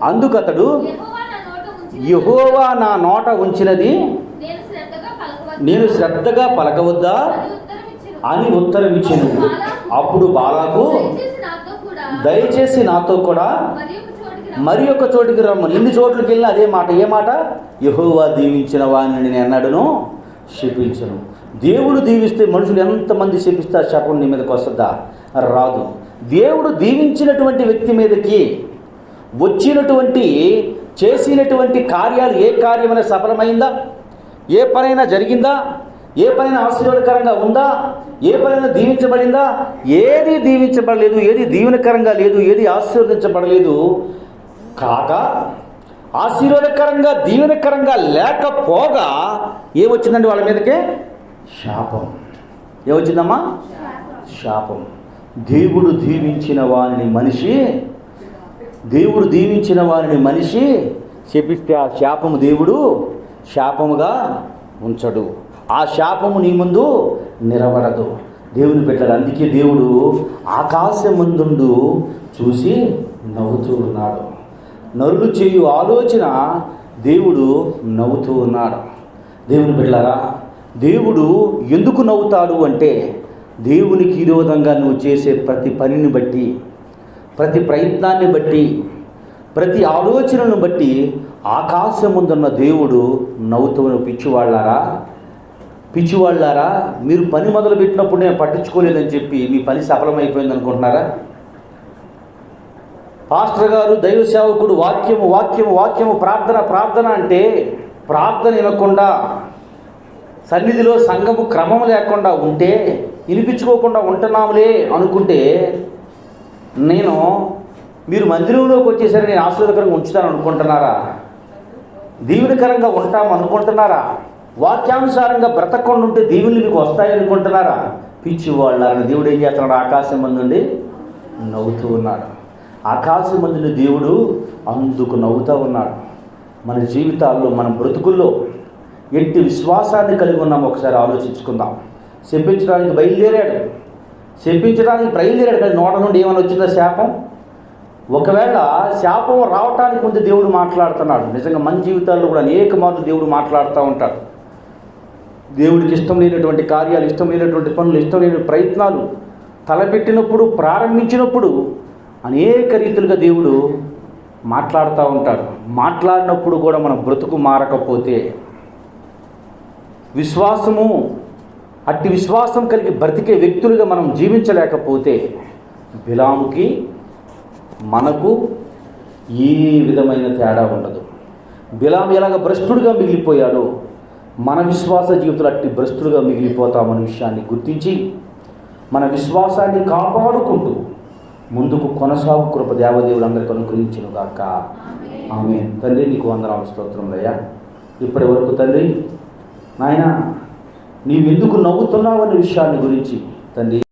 అందుకతడు యెహోవా నా నోట ఉంచినది నేను శ్రద్ధగా పలకవద్దా అని ఉత్తరం ఇచ్చెను. అప్పుడు బాలాకు దయచేసి నాతో కూడా మరి ఒక చోటికి రమ్మని. ఎన్ని చోట్లకి వెళ్ళినా అదే మాట. ఏ మాట? యెహోవా దీవించిన వారిని నేను ఎన్నడను శపించను. దేవుడు దీవిస్తే మనుషులు ఎంతమంది శపిస్తారు? శాపం నీ మీదకి వస్తుందా? రాదు. దేవుడు దీవించినటువంటి వ్యక్తి మీదకి వచ్చినటువంటి చేసినటువంటి కార్యాలు, ఏ కార్యమైనా సఫలమైందా? ఏ పనైనా జరిగిందా? ఏ పనైనా ఆశీర్వాదకరంగా ఉందా? ఏ పనైనా దీవించబడిందా? ఏది దీవించబడలేదు, ఏది దీవెనకరంగా లేదు, ఏది ఆశీర్వదించబడలేదు. కాగా ఆశీర్వాదకరంగా దీవెనకరంగా లేకపోగా ఏమొచ్చిందండి వాళ్ళ మీదకే? శాపం. ఏమొచ్చిందమ్మా? శాపం. దేవుడు దీవించిన వారిని మనిషి శపిస్తే ఆ శాపము దేవుడు శాపముగా ఉంచడు. ఆ శాపము నీ ముందు నిలబడదు. దేవుని బిడ్డలు, అందుకే దేవుడు ఆకాశమందుండు చూసి నవ్వుతూ ఉన్నాడు. నరులు చేయు ఆలోచన దేవుడు నవ్వుతూ ఉన్నాడు. దేవుని బిడ్డలారా, దేవుడు ఎందుకు నవ్వుతాడు అంటే, దేవునికి విరోధంగా నువ్వు చేసే ప్రతి పనిని బట్టి, ప్రతి ప్రయత్నాన్ని బట్టి, ప్రతి ఆలోచనను బట్టి ఆకాశముందున్న దేవుడు నవ్వుతూ. పిచ్చివాళ్ళారా, మీరు పని మొదలుపెట్టినప్పుడు నేను పట్టించుకోలేదని చెప్పి మీ పని సఫలమైపోయింది అనుకుంటున్నారా? పాస్టర్ గారు, దైవ సేవకుడు వాక్యము ప్రార్థన అంటే ప్రార్థన వినకుండా, సన్నిధిలో సంఘము క్రమం లేకుండా ఉంటే, వినిపించుకోకుండా ఉంటున్నాములే అనుకుంటే, మీరు మందిరంలోకి వచ్చేసరికి నేను ఆశీర్వాదకరంగా ఉంచుతాను అనుకుంటున్నారా? దీవెనకరంగా ఉంటాము అనుకుంటున్నారా? వాక్యానుసారంగా బ్రతకుండా ఉంటే దీవెనలు మీకు వస్తాయి అనుకుంటున్నారా? పిచ్చివాళ్ళని. దేవుడు ఏం చేస్తున్నాడు? ఆకాశం మందుండి నవ్వుతూ ఉన్నాడు. ఆకాశం మందుని దేవుడు అందుకు నవ్వుతూ ఉన్నాడు. మన జీవితాల్లో, మన బ్రతుకుల్లో ఎట్టి విశ్వాసాన్ని కలిగి ఉన్నాం ఒకసారి ఆలోచించుకుందాం. శపించడానికి బయలుదేరాడు కానీ నోట నుండి ఏమైనా వచ్చిందా? శాపం. ఒకవేళ శాపం రావటానికి ముందు దేవుడు మాట్లాడుతున్నాడు. నిజంగా మన జీవితాల్లో కూడా అనేక మార్లు దేవుడు మాట్లాడుతూ ఉంటాడు. దేవుడికి ఇష్టం లేనటువంటి కార్యాలు, ఇష్టం లేనటువంటి పనులు, ఇష్టం లేని ప్రయత్నాలు తలపెట్టినప్పుడు, ప్రారంభించినప్పుడు అనేక రీతులుగా దేవుడు మాట్లాడుతూ ఉంటారు. మాట్లాడినప్పుడు కూడా మన బ్రతుకు మారకపోతే, అట్టి విశ్వాసం కలిగి బ్రతికే వ్యక్తులుగా మనం జీవించలేకపోతే బిలాముకి మనకు ఏ విధమైన తేడా ఉండదు. బిలాము ఎలాగ భ్రష్టుడిగా మిగిలిపోయాడో మన విశ్వాస జీవితంలో అట్టి భ్రష్టులుగా మిగిలిపోతామన్న విషయాన్ని గుర్తించి మన విశ్వాసాన్ని కాపాడుకుంటూ ముందుకు కొనసాగు కృప దేవదేవులందరికీ అనుగ్రహించును గాక. ఆమేన్. తండ్రి నీకు వందనాలు, స్తోత్రములయ్యా. ఇప్పటి వరకు తండ్రి నాయన నీవెందుకు నవ్వుతున్నావు అనే విషయాన్ని గురించి తండ్రి